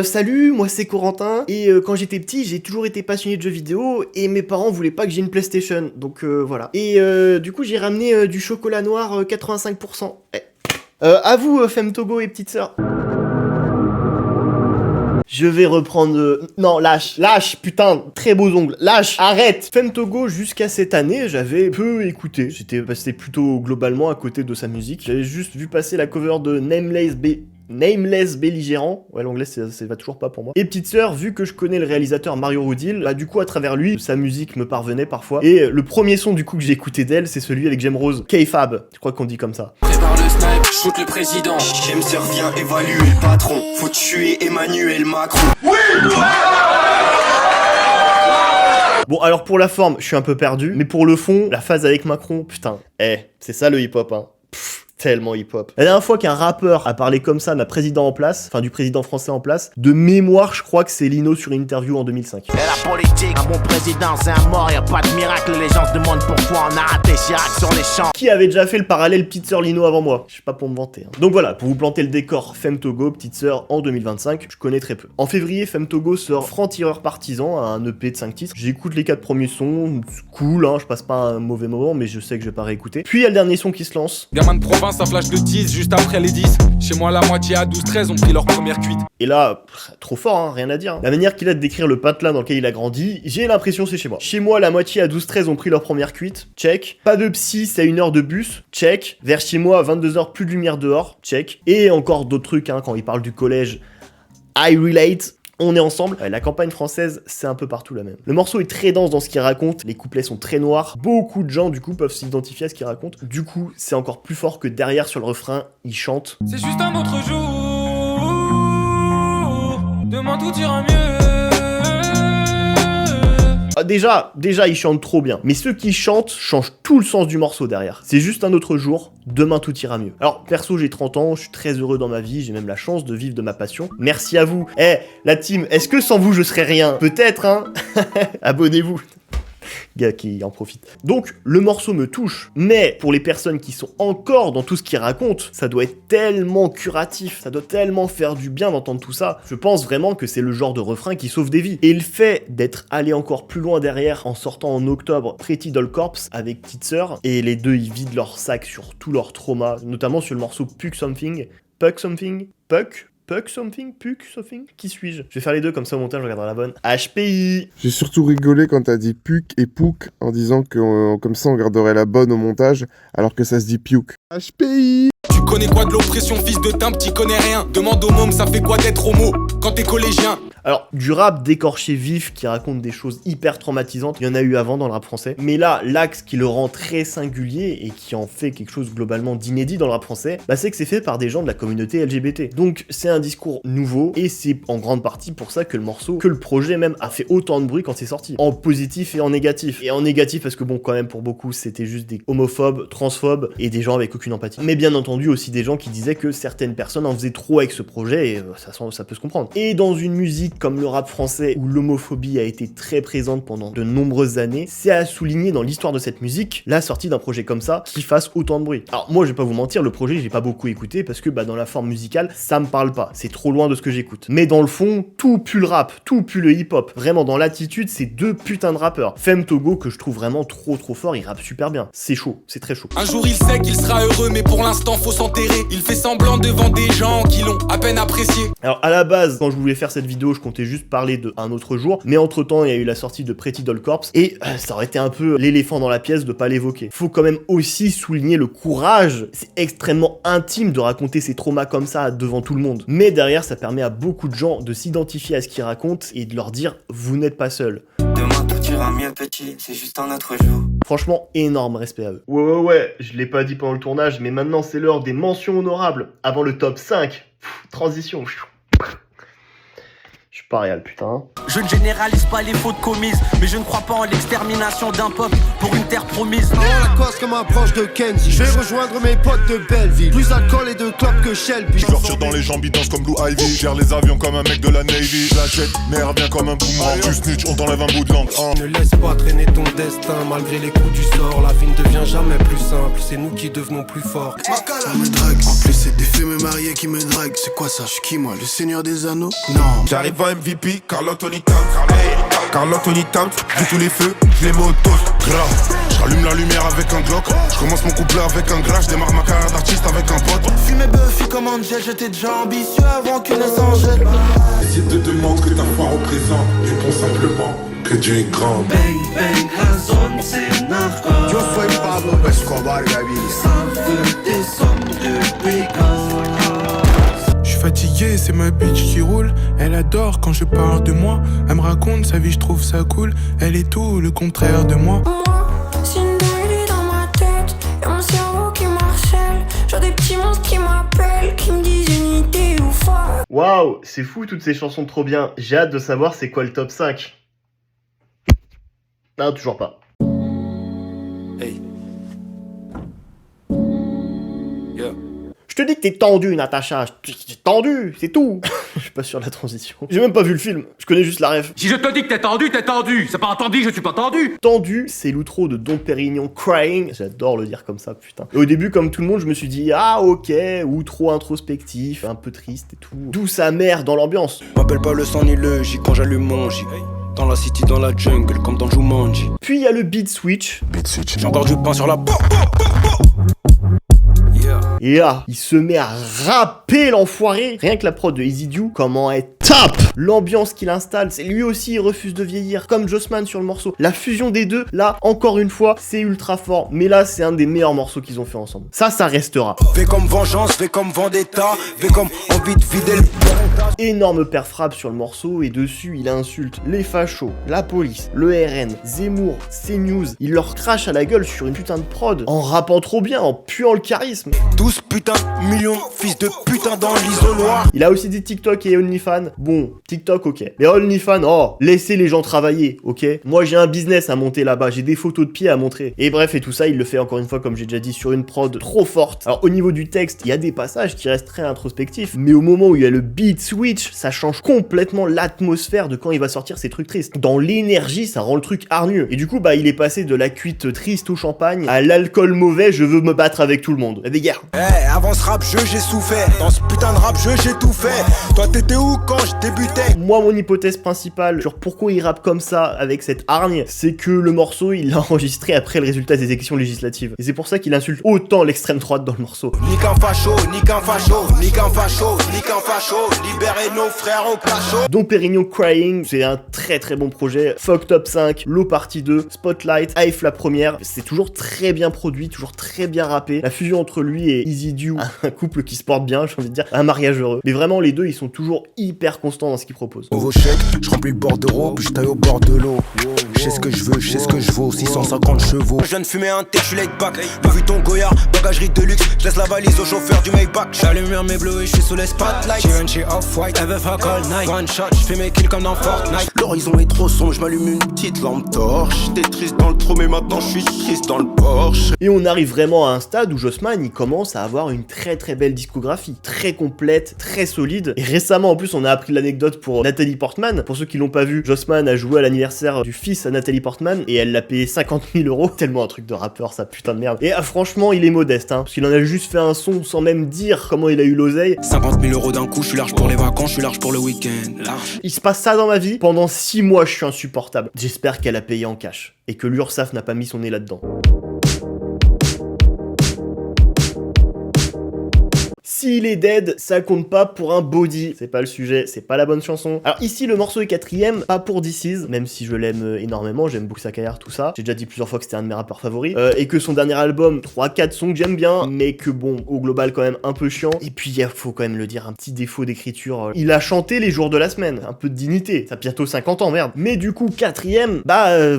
Salut, moi c'est Corentin, et quand j'étais petit, j'ai toujours été passionné de jeux vidéo, et mes parents voulaient pas que j'ai une PlayStation, donc voilà. Et du coup, j'ai ramené du chocolat noir 85%. À vous, Femme Togo et petite sœur. Je vais reprendre... Non, lâche, putain, très beaux ongles, lâche, arrête. Femme Togo, jusqu'à cette année, j'avais peu écouté. J'étais passé plutôt globalement à côté de sa musique. J'avais juste vu passer la cover de Nameless Belligérant. Ouais, l'anglais, ça va toujours pas pour moi. Et petite sœur, vu que je connais le réalisateur Mario Rudil, bah du coup, à travers lui, sa musique me parvenait parfois. Et le premier son, du coup, que j'ai écouté d'elle, c'est celui avec J'aime Rose. K-Fab, je crois qu'on dit comme ça. Prépare le snipe, shoot le président. J'aime sœur, viens évaluer le patron. Faut tuer Emmanuel Macron. Oui. Bon, alors pour la forme, je suis un peu perdu. Mais pour le fond, la phase avec Macron, putain. C'est ça le hip-hop, hein. Tellement hip-hop. La dernière fois qu'un rappeur a parlé comme ça d'un président en place, enfin du président français en place, de mémoire, je crois que c'est Lino sur une interview en 2005. Et la politique, un bon président, c'est un mort, y'a pas de miracle, les gens se demandent pourquoi on a raté Chirac sur les champs. Qui avait déjà fait le parallèle petite sœur Lino avant moi? Je sais pas pour me vanter. Hein. Donc voilà, pour vous planter le décor, Femme Togo, petite sœur en 2025, je connais très peu. En février, Femme Togo sort Franc-Tireur Partisan, un EP de 5 titres. J'écoute les 4 premiers sons, c'est cool, hein, je passe pas un mauvais moment, mais je sais que je vais pas réécouter. Puis il y a le dernier son qui se lance. Gamin de province, un flash de 10 juste après les 10. Chez moi, la moitié à 12-13 ont pris leur première cuite. Et là, trop fort, hein, rien à dire. Hein. La manière qu'il a de décrire le patelin dans lequel il a grandi, j'ai l'impression c'est chez moi. Chez moi, la moitié à 12-13 ont pris leur première cuite, check. Pas de psy, c'est à 1 heure de bus, check. Vers chez moi, à 22h, plus de lumière dehors, check. Et encore d'autres trucs, hein, quand il parle du collège, I relate. On est ensemble. La campagne française, c'est un peu partout la même. Le morceau est très dense dans ce qu'il raconte, les couplets sont très noirs, beaucoup de gens du coup peuvent s'identifier à ce qu'il raconte. Du coup, c'est encore plus fort que derrière sur le refrain, il chante. C'est juste un autre jour, demain tout ira mieux. Déjà, il chante trop bien. Mais ceux qui chantent changent tout le sens du morceau derrière. C'est juste un autre jour, demain tout ira mieux. Alors, perso, j'ai 30 ans, je suis très heureux dans ma vie, j'ai même la chance de vivre de ma passion. Merci à vous. La team, est-ce que sans vous, je serais rien? Peut-être, hein. Abonnez-vous. Gars qui en profite. Donc, le morceau me touche, mais pour les personnes qui sont encore dans tout ce qu'il raconte, ça doit être tellement curatif, ça doit tellement faire du bien d'entendre tout ça. Je pense vraiment que c'est le genre de refrain qui sauve des vies. Et le fait d'être allé encore plus loin derrière en sortant en octobre Pretty Doll Corps avec Petite Sœur, et les deux ils vident leur sac sur tout leur trauma, notamment sur le morceau Puck Something, qui suis-je? Je vais faire les deux comme ça au montage, je regarderai la bonne. HPI. J'ai surtout rigolé quand t'as dit Puck et Pouk en disant que comme ça on garderait la bonne au montage alors que ça se dit Puke. HPI. Tu connais quoi de l'oppression, fils de timbre, t'y connais rien. Demande au môme, ça fait quoi d'être homo quand t'es collégien? Alors, du rap décorché vif qui raconte des choses hyper traumatisantes, il y en a eu avant dans le rap français. Mais là, l'axe qui le rend très singulier et qui en fait quelque chose globalement d'inédit dans le rap français, bah c'est que c'est fait par des gens de la communauté LGBT. Donc c'est un discours nouveau et c'est en grande partie pour ça que le morceau, que le projet même a fait autant de bruit quand c'est sorti. En positif et en négatif. Et en négatif parce que bon, quand même pour beaucoup, c'était juste des homophobes, transphobes et des gens avec aucune empathie. Mais bien entendu aussi des gens qui disaient que certaines personnes en faisaient trop avec ce projet et ça peut se comprendre. Et dans une musique comme le rap français où l'homophobie a été très présente pendant de nombreuses années, c'est à souligner dans l'histoire de cette musique la sortie d'un projet comme ça qui fasse autant de bruit. Alors moi je vais pas vous mentir, le projet j'ai pas beaucoup écouté parce que dans la forme musicale ça me parle pas, c'est trop loin de ce que j'écoute. Mais dans le fond, tout pue le rap, tout pue le hip-hop. Vraiment dans l'attitude, c'est deux putains de rappeurs. Femme Togo que je trouve vraiment trop fort, il rappe super bien. C'est chaud, c'est très chaud. Un jour il sait qu'il sera heureux mais pour l'instant faut s'enterrer. Il fait semblant devant des gens qui l'ont à peine apprécié. Alors à la base, quand je voulais faire cette vidéo, je comptais juste parler de Un autre jour, mais entre temps il y a eu la sortie de Pretty Doll Corps et ça aurait été un peu l'éléphant dans la pièce de pas l'évoquer. Faut quand même aussi souligner le courage, c'est extrêmement intime de raconter ses traumas comme ça devant tout le monde. Mais derrière ça permet à beaucoup de gens de s'identifier à ce qu'ils racontent et de leur dire vous n'êtes pas seul. Demain tout ira mieux petit, c'est juste un autre jour. Franchement, énorme respect à eux. Ouais, je l'ai pas dit pendant le tournage, mais maintenant c'est l'heure des mentions honorables. Avant le top 5, transition. Je suis pas réel, putain. Je ne généralise pas les fautes commises, mais je ne crois pas en l'extermination d'un peuple pour une terre promise. Non, la cause comme un proche de Kenzie. Je vais rejoindre mes potes de Belleville. Plus alcool et de clopes que Shelby. Je leur tire dans les jambes, ils dansent comme Blue Ivy. Gère les avions comme un mec de la Navy. J'achète, mais revient comme un boomerang. Tu snitch, on t'enlève un bout de langue. Ne laisse pas traîner ton destin. Malgré les coups du sort, la vie ne devient jamais plus simple. simple, c'est nous qui devenons plus forts. On me drague, en plus c'est des femmes mariées qui me draguent. C'est quoi ça, je suis qui moi, le seigneur des anneaux? Non. J'arrive en MVP, Carl Anthony Towns. Carl Anthony Towns, de tous les feux, je les mets au toast. Grave, j'allume la lumière avec un Glock. Je commence mon couplet avec un gras, je démarre ma carrière d'artiste avec un pote. Fumé Buffy comme Angel, j'étais déjà ambitieux avant que naisse Angel. Si te demande que ta foi représente, réponds simplement que Dieu est grand. Bang bang, Hazon, c'est narco. Yo soy Pablo Escobar, baby. Ça veut des sommes de bécans. Je suis fatigué, c'est ma bitch qui roule. Elle adore quand je parle de moi. Elle me raconte sa vie, je trouve ça cool. Elle est tout le contraire de moi. C'est une dinguerie dans ma tête. Y'a mon cerveau qui marcelle. J'ai des petits monstres qui m'appellent, qui me disent une idée ou folle. Waouh, c'est fou toutes ces chansons trop bien. J'ai hâte de savoir c'est quoi le top 5. Non, toujours pas. Hey. Yeah. Je te dis que t'es tendu, Natacha. T'es tendu, c'est tout. Je suis pas sûr de la transition. J'ai même pas vu le film. Je connais juste la ref. Si je te dis que t'es tendu, t'es tendu. C'est pas entendu, je suis pas tendu. Tendu, c'est l'outro de Dom Pérignon Crying. J'adore le dire comme ça, putain. Et au début, comme tout le monde, je me suis dit, ah ok, outro introspectif, un peu triste et tout. Douce amère dans l'ambiance. M'appelle pas le sang ni le J quand j'allume mon J. Dans la city, dans la jungle, comme dans Jumanji. Puis il y a le beat switch. J'ai encore du pain sur la Et là, il se met à rapper l'enfoiré. Rien que la prod de Easy Dew, comment elle tape. L'ambiance qu'il installe, c'est lui aussi il refuse de vieillir, comme Jossman sur le morceau. La fusion des deux, là, encore une fois, c'est ultra fort. Mais là, c'est un des meilleurs morceaux qu'ils ont fait ensemble. Ça restera. V comme vengeance, V comme vendetta, V comme envie de vider le... Énorme père frappe sur le morceau et dessus, il insulte les fachos, la police, le RN, Zemmour, CNews. Il leur crache à la gueule sur une putain de prod, en rappant trop bien, en puant le charisme. 12 putains de millions, fils de putain dans l'isoloir. Il a aussi dit TikTok et OnlyFans. Bon, TikTok, ok. Mais OnlyFans, oh, laissez les gens travailler, ok. Moi, j'ai un business à monter là-bas, j'ai des photos de pieds à montrer. Et bref, et tout ça, il le fait encore une fois, comme j'ai déjà dit, sur une prod trop forte. Alors, au niveau du texte, il y a des passages qui restent très introspectifs. Mais au moment où il y a le beat switch, ça change complètement l'atmosphère de quand il va sortir ces trucs tristes. Dans l'énergie, ça rend le truc hargneux. Et du coup, bah, il est passé de la cuite triste au champagne à l'alcool mauvais, je veux me battre avec tout le monde. La bagarre. Hey, avant ce rap jeu, j'ai souffert. Dans ce putain de rap jeu, j'ai tout fait. Toi, t'étais où quand je débutais? Moi, mon hypothèse principale sur pourquoi il rappe comme ça, avec cette hargne, c'est que le morceau, il l'a enregistré après le résultat des élections législatives. Et c'est pour ça qu'il insulte autant l'extrême droite dans le morceau. Nique un facho, nique un facho, nique un facho, nique un facho, libérez nos frères au cachot. Dom Pérignon Crying, c'est un très très bon projet. Fuck Top 5, Low Partie 2, Spotlight, Aif la première. C'est toujours très bien produit, toujours très bien rappé. La fusion entre lui et Easy Dew, un couple qui se porte bien, j'ai envie de dire, un mariage heureux. Mais vraiment, les deux, ils sont toujours hyper constants dans ce qu'ils proposent. Nouveau chèque, je remplis le bordereau, puis je taille au bord de l'eau. Je sais ce que je veux, je sais ce que je vaux, 650 chevaux. Je viens de fumer un thé, je suis laid back. Louis Vuitton Goyard, bagagerie de luxe, je laisse la valise au chauffeur du Maybach. J'allume mes bleus et je suis sous les spotlights. J'ai off-white, ever fuck all night. One shot, je fais mes kills comme dans Fortnite. L'horizon est trop sombre, je m'allume une petite lampe torche. J'étais triste dans le trou, mais maintenant je suis triste dans le Porsche. Et on arrive vraiment à un stade où Jossman, il commence à avoir une très très belle discographie, très complète, très solide. Et récemment, en plus, on a appris l'anecdote pour Nathalie Portman. Pour ceux qui l'ont pas vu, Jossman a joué à l'anniversaire du fils à Nathalie Portman et elle l'a payé 50 000 €. Tellement un truc de rappeur, ça, putain de merde. Et franchement, il est modeste, hein, parce qu'il en a juste fait un son sans même dire comment il a eu l'oseille. 50 000 € d'un coup, je suis large pour les vacances, je suis large pour le week-end. Il se passe ça dans ma vie. Pendant 6 mois, je suis insupportable. J'espère qu'elle a payé en cash et que l'URSSAF n'a pas mis son nez là-dedans. S'il est dead, ça compte pas pour un body. C'est pas le sujet, c'est pas la bonne chanson. Alors ici, le morceau est 4ème, pas pour This Is, même si je l'aime énormément, j'aime Buxakayar, tout ça. J'ai déjà dit plusieurs fois que c'était un de mes rappeurs favoris. Et que son dernier album, 3-4 sons que j'aime bien, mais que bon, au global quand même un peu chiant. Et puis, il faut quand même le dire, un petit défaut d'écriture. Il a chanté les jours de la semaine, un peu de dignité. Ça a bientôt 50 ans, merde. Mais du coup, 4ème,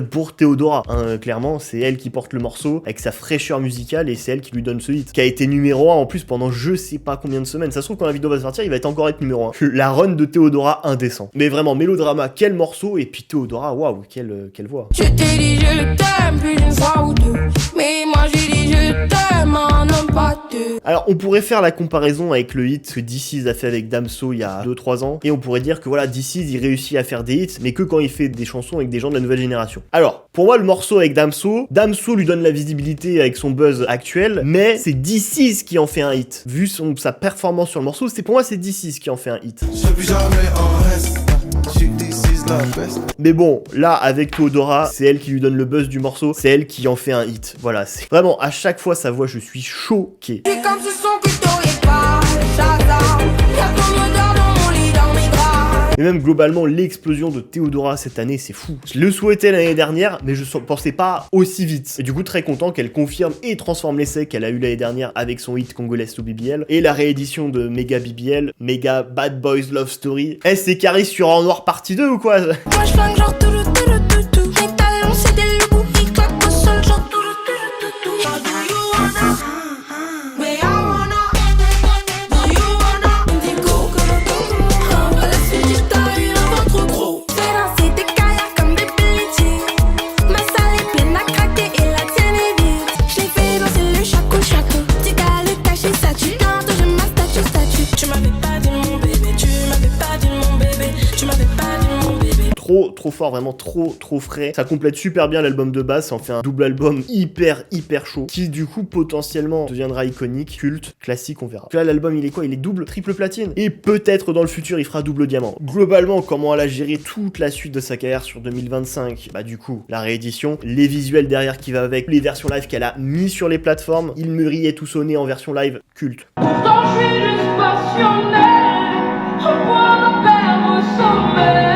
pour Théodora. Hein, clairement, c'est elle qui porte le morceau, avec sa fraîcheur musicale, et c'est elle qui lui donne ce hit. Qui a été numéro 1 en plus pendant je sais pas combien de semaines. Ça se trouve quand la vidéo va sortir, il va encore être numéro 1. La run de Théodora, indécent. Mais vraiment, mélodrama, quel morceau, et puis Théodora, waouh, quelle voix. Je t'ai dit je t'aime plus d'une fois ou deux, mais moi j'ai dit je t'aime en homme pas deux. Alors on pourrait faire la comparaison avec le hit que DC's a fait avec Damso il y a 2-3 ans, et on pourrait dire que voilà, DC's il réussit à faire des hits, mais que quand il fait des chansons avec des gens de la nouvelle génération. Alors, pour moi le morceau avec Damso lui donne la visibilité avec son buzz actuel, mais c'est DC's qui en fait un hit. Vu sa performance sur le morceau, pour moi c'est DC's qui en fait un hit. Mais bon, là avec Théodora, c'est elle qui lui donne le buzz du morceau, c'est elle qui en fait un hit. Voilà, c'est vraiment à chaque fois sa voix, je suis choqué. Puis comme ce son couteau et pas Shazam, y'a ton odeur dans mon lit, dans mes draps. Et même globalement, l'explosion de Théodora cette année, c'est fou. Je le souhaitais l'année dernière, mais je pensais pas aussi vite. Et du coup, très content qu'elle confirme et transforme l'essai qu'elle a eu l'année dernière avec son hit congolais sous BBL et la réédition de Mega BBL, Mega Bad Boys Love Story. Eh, c'est Caris sur En Noir partie 2 ou quoi? Moi je flingue genre tout. Mes talons c'est des loups, ils claquent au sol genre tout. How do you wanna? Mais I wanna. Do you wanna? On dit go. On va la suite, t'as eu un ventre gros. Fais danser tes caillacs comme des pelletiers. Ma salle est pleine à craquer et la tienne est vide. Je l'ai fait danser le chaco. Tu qu'à le cacher, ça tue. Tantôt je ma statue. Tu m'avais pas dit mon bébé, tu m'avais pas dit mon bébé, tu m'avais pas dit mon bébé. Trop fort, vraiment trop frais. Ça complète super bien l'album de base, ça en fait un double album hyper chaud, qui du coup potentiellement deviendra iconique, culte, classique, on verra. Là l'album il est quoi? Il est double, triple platine, et peut-être dans le futur il fera double diamant. Globalement, comment elle a géré toute la suite de sa carrière sur 2025? Bah du coup, la réédition, les visuels derrière qui va avec, les versions live qu'elle a mis sur les plateformes, Il me riait tout sonné en version live, culte. Pourtant je suis juste passionnée, je vois me perdre au sommet.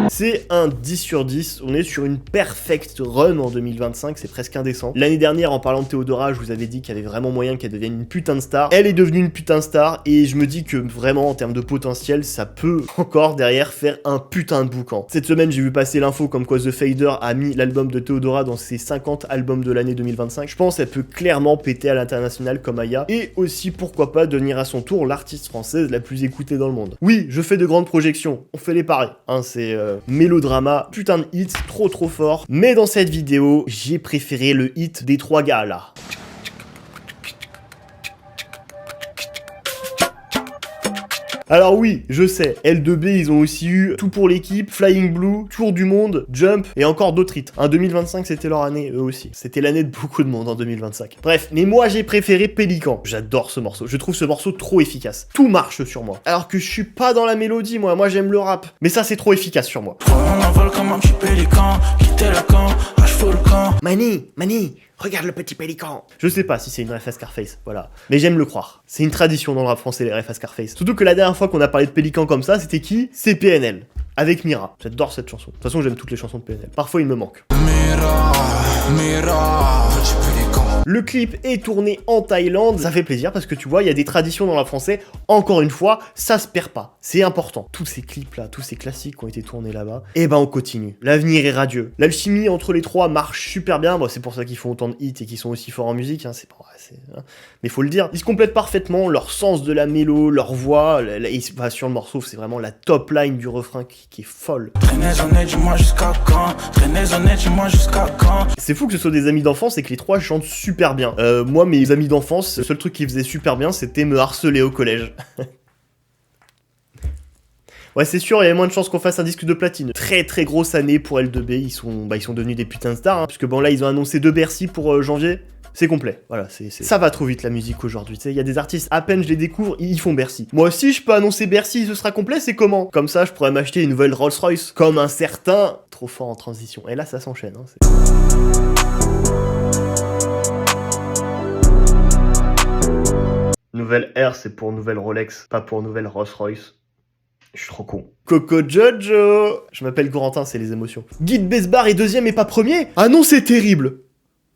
C'est un 10 sur 10, on est sur une perfect run en 2025, c'est presque indécent. L'année dernière, en parlant de Théodora, je vous avais dit qu'il y avait vraiment moyen qu'elle devienne une putain de star. Elle est devenue une putain de star, et je me dis que vraiment, en termes de potentiel, ça peut encore derrière faire un putain de boucan. Cette semaine, j'ai vu passer l'info comme quoi The Fader a mis l'album de Théodora dans ses 50 albums de l'année 2025. Je pense qu'elle peut clairement péter à l'international comme Aya, et aussi, pourquoi pas, devenir à son tour l'artiste française la plus écoutée dans le monde. Oui, je fais de grandes projections, on fait les paris, hein, c'est mélodrama, putain de hit, trop fort. Mais dans cette vidéo, j'ai préféré le hit des 3 gars là. Alors oui, je sais, L2B, ils ont aussi eu Tout pour l'équipe, Flying Blue, Tour du monde, Jump et encore d'autres hits. En 2025, c'était leur année, eux aussi. C'était l'année de beaucoup de monde en 2025. Bref, mais moi j'ai préféré Pélican. J'adore ce morceau, je trouve ce morceau trop efficace. Tout marche sur moi. Alors que je suis pas dans la mélodie, moi j'aime le rap. Mais ça c'est trop efficace sur moi. On envole comme un petit pélican, quitter le camp, lâche-fou le camp. Mani, regarde le petit pélican. Je sais pas si c'est une ref à Scarface, voilà. Mais j'aime le croire. C'est une tradition dans le rap français, les refs à Scarface. Surtout que la dernière fois qu'on a parlé de pélican comme ça, c'était qui? C'est PNL. Avec Mira. J'adore cette chanson. De toute façon, j'aime toutes les chansons de PNL. Parfois, il me manque. Mira, petit pélican. Le clip est tourné en Thaïlande. Ça fait plaisir parce que tu vois, il y a des traditions dans le rap français. Encore une fois, ça se perd pas. C'est important. Tous ces clips-là, tous ces classiques qui ont été tournés là-bas, et ben on continue. L'avenir est radieux. L'alchimie entre les trois marche super bien. Bon, c'est pour ça qu'ils font autant de hits et qu'ils sont aussi forts en musique. Hein. C'est pas vrai, mais faut le dire. Ils se complètent parfaitement. Leur sens de la mélo, leur voix. Sur le morceau, c'est vraiment la top line du refrain qui est folle. C'est fou que ce soit des amis d'enfance et que les trois chantent super bien. Moi, mes amis d'enfance, le seul truc qu'ils faisaient super bien, c'était me harceler au collège. Ouais, c'est sûr, il y avait moins de chances qu'on fasse un disque de platine. Très grosse année pour L2B, ils sont devenus des putains de stars, hein, puisque bon là, ils ont annoncé 2 Bercy pour janvier. C'est complet, voilà, ça va trop vite la musique aujourd'hui, tu sais, il y a des artistes, à peine je les découvre, ils font Bercy. Moi aussi, je peux annoncer Bercy, ce sera complet, c'est comment? Comme ça, je pourrais m'acheter une nouvelle Rolls-Royce, comme un certain... Trop fort en transition, et là, ça s'enchaîne, hein, Nouvelle R, c'est pour nouvelle Rolex, pas pour nouvelle Rolls-Royce. Je suis trop con. Coco Jojo. Je m'appelle Corentin, c'est les émotions. Guide Besbar est deuxième et pas premier? Ah non, c'est terrible.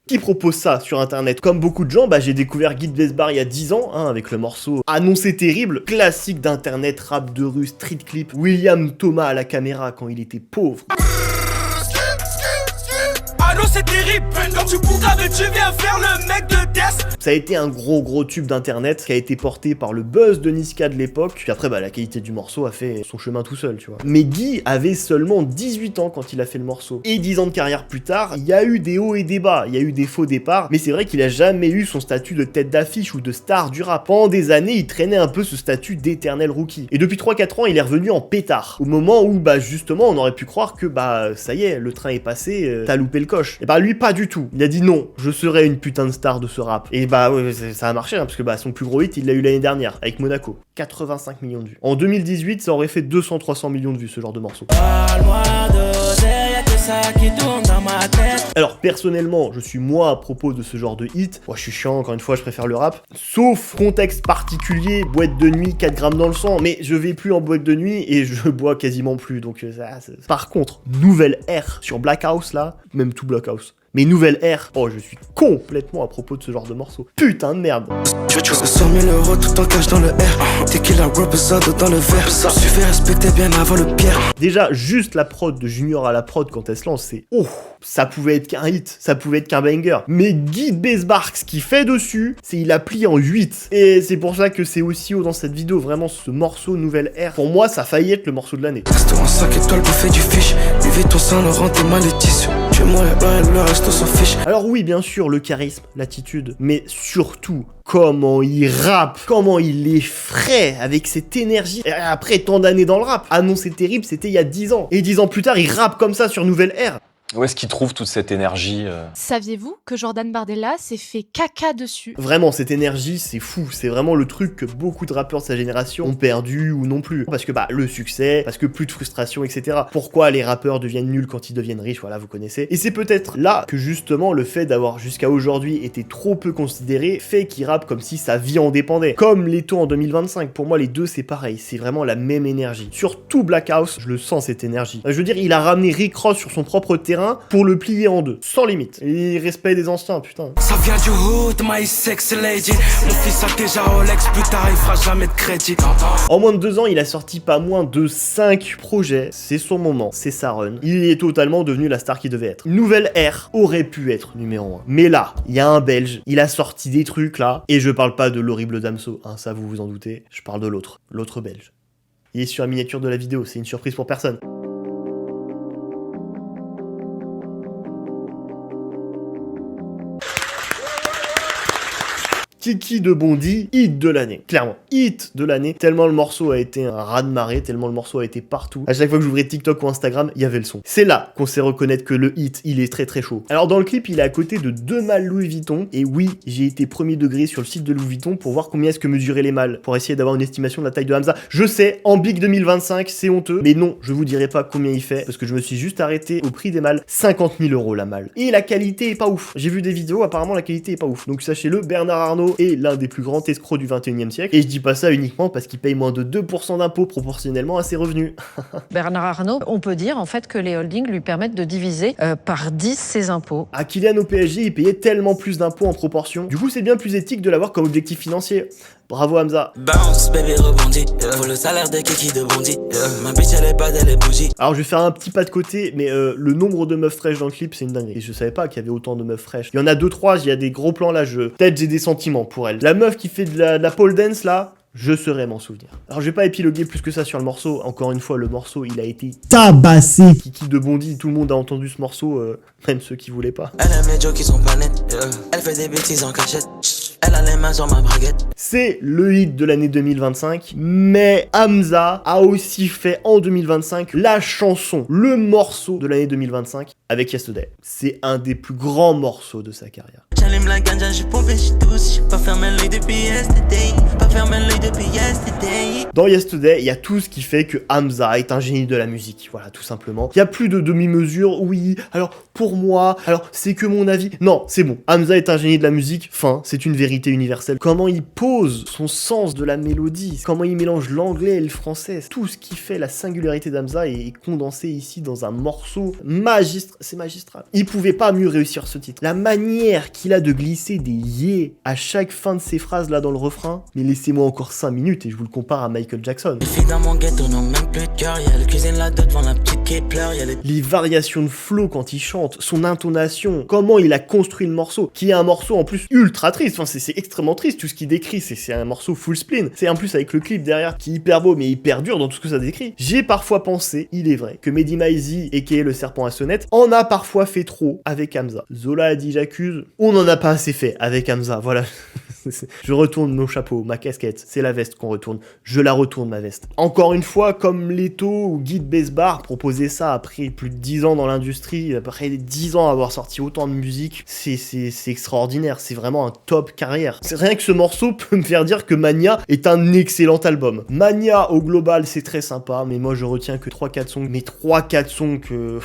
Qui propose ça sur internet? Comme beaucoup de gens, j'ai découvert Guide Besbar il y a 10 ans, hein, avec le morceau Annoncé terrible, classique d'internet, rap de rue, street clip, William Thomas à la caméra quand il était pauvre. Allô c'est terrible, quand tu cours avec tu viens faire le mec de test. Ça a été un gros tube d'internet qui a été porté par le buzz de Niska de l'époque, puis après bah la qualité du morceau a fait son chemin tout seul, tu vois. Mais Guy avait seulement 18 ans quand il a fait le morceau. Et 10 ans de carrière plus tard, il y a eu des hauts et des bas, il y a eu des faux départs, mais c'est vrai qu'il a jamais eu son statut de tête d'affiche ou de star du rap. Pendant des années, il traînait un peu ce statut d'éternel rookie. Et depuis 3-4 ans, il est revenu en pétard. Au moment où, bah justement, on aurait pu croire que, bah ça y est, le train est passé, t'as loupé le coche. Et bah lui, pas du tout. Il a dit non, je serai une putain de star de ce rap. Et bah ouais, ça a marché, hein, parce que bah son plus gros hit, il l'a eu l'année dernière, avec Monaco. 85 millions de vues. En 2018, ça aurait fait 200-300 millions de vues, ce genre de morceau. Alors personnellement, je suis moi à propos de ce genre de hit. Moi je suis chiant, encore une fois, je préfère le rap. Sauf contexte particulier, boîte de nuit, 4 grammes dans le sang, mais je vais plus en boîte de nuit et je bois quasiment plus, donc ça... Par contre, nouvelle ère sur Black House là, même tout Black House. Mais nouvelle ère, oh je suis complètement à propos de ce genre de morceau. Putain de merde. 100 000 euros tout en cash dans le R. T'es qui la represent dans le verre. Ça suffit respecter bien avant le pierre. Déjà, juste la prod de Junior à la prod quand elle se lance, c'est oh, ça pouvait être qu'un hit, ça pouvait être qu'un banger. Mais Guy Besbark, ce qu'il fait dessus, c'est il a plié en 8. Et c'est pour ça que c'est aussi haut dans cette vidéo, vraiment ce morceau nouvelle ère. Pour moi, ça a failli être le morceau de l'année. Restaurant 5 étoiles, bouffé du fish. Louis ton Saint Laurent, t'es mal les tissus. Tu moi le reste s'en fiche. Alors oui, bien sûr, le charisme, l'attitude, mais surtout, comment il rappe, comment il est frais avec cette énergie. Et après tant d'années dans le rap, ah non c'est terrible, c'était il y a 10 ans. Et 10 ans plus tard, il rappe comme ça sur Nouvelle Ère. Où est-ce qu'il trouve toute cette énergie Saviez-vous que Jordan Bardella s'est fait caca dessus? Vraiment, cette énergie, c'est fou. C'est vraiment le truc que beaucoup de rappeurs de sa génération ont perdu ou non plus. Parce que bah le succès, parce que plus de frustration, etc. Pourquoi les rappeurs deviennent nuls quand ils deviennent riches, voilà, vous connaissez. Et c'est peut-être là que justement le fait d'avoir jusqu'à aujourd'hui été trop peu considéré fait qu'il rappe comme si sa vie en dépendait. Comme les taux en 2025. Pour moi, les deux, c'est pareil. C'est vraiment la même énergie. Sur tout Black House, je le sens cette énergie. Je veux dire, il a ramené Rick Ross sur son propre terrain pour le plier en deux, sans limite. Et respect des anciens, putain. Ça vient du hood, my sexy lady. Mon fils a déjà Rolex, plus tard il fera jamais de crédit. En moins de 2 ans, il a sorti pas moins de 5 projets. C'est son moment, c'est sa run. Il est totalement devenu la star qu'il devait être. Nouvelle ère aurait pu être numéro 1. Mais là, il y a un Belge, il a sorti des trucs là, et je parle pas de l'horrible Damso, hein, ça vous vous en doutez, je parle de l'autre Belge. Il est sur la miniature de la vidéo, c'est une surprise pour personne. Kiki de Bondy, hit de l'année. Clairement, hit de l'année. Tellement le morceau a été un raz-de-marée, tellement le morceau a été partout. À chaque fois que j'ouvrais TikTok ou Instagram, il y avait le son. C'est là qu'on sait reconnaître que le hit, il est très chaud. Alors dans le clip, il est à côté de 2 malles Louis Vuitton. Et oui, j'ai été premier degré sur le site de Louis Vuitton pour voir combien est-ce que mesuraient les malles, pour essayer d'avoir une estimation de la taille de Hamza. Je sais, en Big 2025, c'est honteux. Mais non, je vous dirai pas combien il fait, parce que je me suis juste arrêté au prix des malles. 50 000 € la malle. Et la qualité est pas ouf. J'ai vu des vidéos, apparemment la qualité est pas ouf. Donc sachez-le, Bernard Arnault est l'un des plus grands escrocs du 21e siècle. Et je dis pas ça uniquement parce qu'il paye moins de 2% d'impôts proportionnellement à ses revenus. Bernard Arnault, on peut dire en fait que les holdings lui permettent de diviser par 10 ses impôts. À Kylian au PSG, il payait tellement plus d'impôts en proportion. Du coup, c'est bien plus éthique de l'avoir comme objectif financier. Bravo Hamza. Bounce, baby, rebondis. Pour le salaire de Kiki de Bondy. Ma bitch, elle est bad, elle est bougie. Alors, je vais faire un petit pas de côté, mais le nombre de meufs fraîches dans le clip, c'est une dinguerie. Et je savais pas qu'il y avait autant de meufs fraîches. Il y en a 2-3, il y a des gros plans là, peut-être j'ai des sentiments pour elle. La meuf qui fait de la pole dance là, je saurais m'en souvenir. Alors je vais pas épiloguer plus que ça sur le morceau. Encore une fois, le morceau, il a été tabassé. Kiki de Bondy, tout le monde a entendu ce morceau, même ceux qui voulaient pas. Elle aime les jokes qui sont pas nets. Elle fait des bêtises en cachette. Elle a les mains sur ma braguette. C'est le hit de l'année 2025, mais Hamza a aussi fait en 2025 la chanson, le morceau de l'année 2025 avec Yesterday. C'est un des plus grands morceaux de sa carrière. J'allume la ganja, je pompe et je tousse. J'ai pas fermé l'œil depuis yesterday. Pas fermé l'œil depuis yesterday. Dans Yesterday, il y a tout ce qui fait que Hamza est un génie de la musique. Voilà, tout simplement. Il y a plus de demi-mesure. Oui, alors pour moi, alors c'est que mon avis. Non, c'est bon. Hamza est un génie de la musique. Fin, c'est une vérité universelle. Comment il pose son sens de la mélodie, comment il mélange l'anglais et le français. Tout ce qui fait la singularité d'Hamza est condensé ici dans un morceau magistral. C'est magistral. Il pouvait pas mieux réussir ce titre. La manière qu'il a de glisser des yé à chaque fin de ses phrases là dans le refrain. Mais laissez-moi encore 5 minutes et je vous le compare à Michael Jackson. Les filles dans mon ghetto n'ont même plus de cœur. Y'a le cuisine là-dedans devant la petite qui pleure. Y'a les variations de flow quand il chante, son intonation, comment il a construit le morceau, qui est un morceau en plus ultra triste. Enfin, c'est extrêmement triste tout ce qu'il décrit. C'est un morceau full spleen. C'est en plus avec le clip derrière qui est hyper beau mais hyper dur dans tout ce que ça décrit. J'ai parfois pensé, il est vrai, que Mehdi Maizi, aka le serpent à sonnette, en a parfois fait trop avec Hamza. Zola a dit j'accuse, on n'en a pas assez fait avec Hamza, voilà. Je retourne mon chapeau, ma casquette, c'est la veste qu'on retourne, je la retourne ma veste. Encore une fois, comme Leto ou Guy de Besbar proposaient ça après plus de 10 ans dans l'industrie, après 10 ans à avoir sorti autant de musique, c'est extraordinaire, c'est vraiment un top carrière. C'est rien que ce morceau peut me faire dire que Mania est un excellent album. Mania au global c'est très sympa, mais moi je retiens que 3-4 sons, mais 3-4 sons que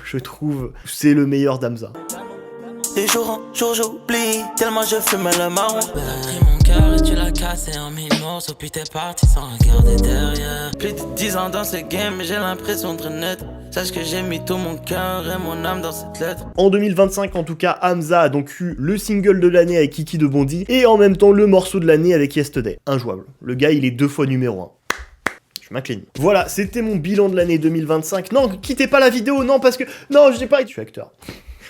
je trouve c'est le meilleur d'Hamza. De jour en jour j'oublie, tellement je fume le marron. T'as pris mon cœur et tu l'as cassé en 1000 morceaux, puis t'es parti sans regarder derrière. Plus de 10 ans dans ce game, mais j'ai l'impression de net. Sache que j'ai mis tout mon cœur et mon âme dans cette lettre. En 2025 en tout cas, Hamza a donc eu le single de l'année avec Kiki de Bondy, et en même temps le morceau de l'année avec Yesterday. Injouable. Le gars il est 2 fois numéro 1. Je m'incline. Voilà, c'était mon bilan de l'année 2025. Non, quittez pas la vidéo, non, parce que... Non, je sais pas, je suis acteur.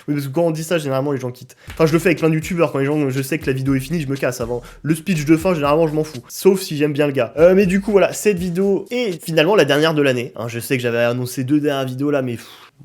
Oui, parce que quand on dit ça, généralement, les gens quittent. Enfin, je le fais avec plein de youtubeurs. Quand les gens, je sais que la vidéo est finie, je me casse avant. Le speech de fin, généralement, je m'en fous. Sauf si j'aime bien le gars. Mais du coup, voilà, cette vidéo est finalement la dernière de l'année. Hein, je sais que j'avais annoncé 2 dernières vidéos là, mais...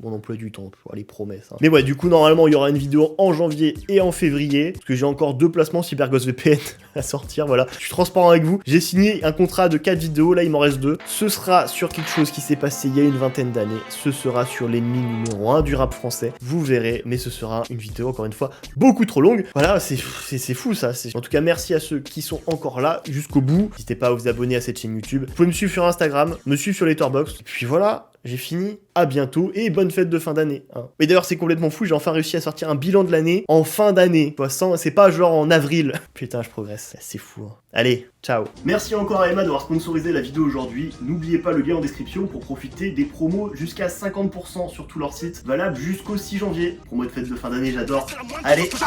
mon emploi du temps, les promesses. Hein. Mais ouais, du coup, normalement, il y aura une vidéo en janvier et en février, parce que j'ai encore 2 placements CyberGhost VPN à sortir, voilà. Je suis transparent avec vous. J'ai signé un contrat de 4 vidéos, là, il m'en reste 2. Ce sera sur quelque chose qui s'est passé il y a une vingtaine d'années. Ce sera sur l'ennemi numéro 1 du rap français. Vous verrez, mais ce sera une vidéo, encore une fois, beaucoup trop longue. Voilà, c'est fou, ça. En tout cas, merci à ceux qui sont encore là, jusqu'au bout. N'hésitez pas à vous abonner à cette chaîne YouTube. Vous pouvez me suivre sur Instagram, me suivre sur Letterboxd. Et puis voilà. J'ai fini, à bientôt et bonne fête de fin d'année. Hein. Mais d'ailleurs c'est complètement fou, j'ai enfin réussi à sortir un bilan de l'année en fin d'année. C'est pas genre en avril. Putain, je progresse, c'est fou. Hein. Allez, ciao. Merci encore à Emma d'avoir sponsorisé la vidéo aujourd'hui. N'oubliez pas le lien en description pour profiter des promos jusqu'à 50% sur tout leur site, valable jusqu'au 6 janvier. Promo de fête de fin d'année, j'adore. Allez, hop.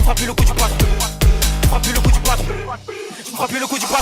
Frappe le coup du patron. Frappe le coup du patron. Frappe le coup du patron.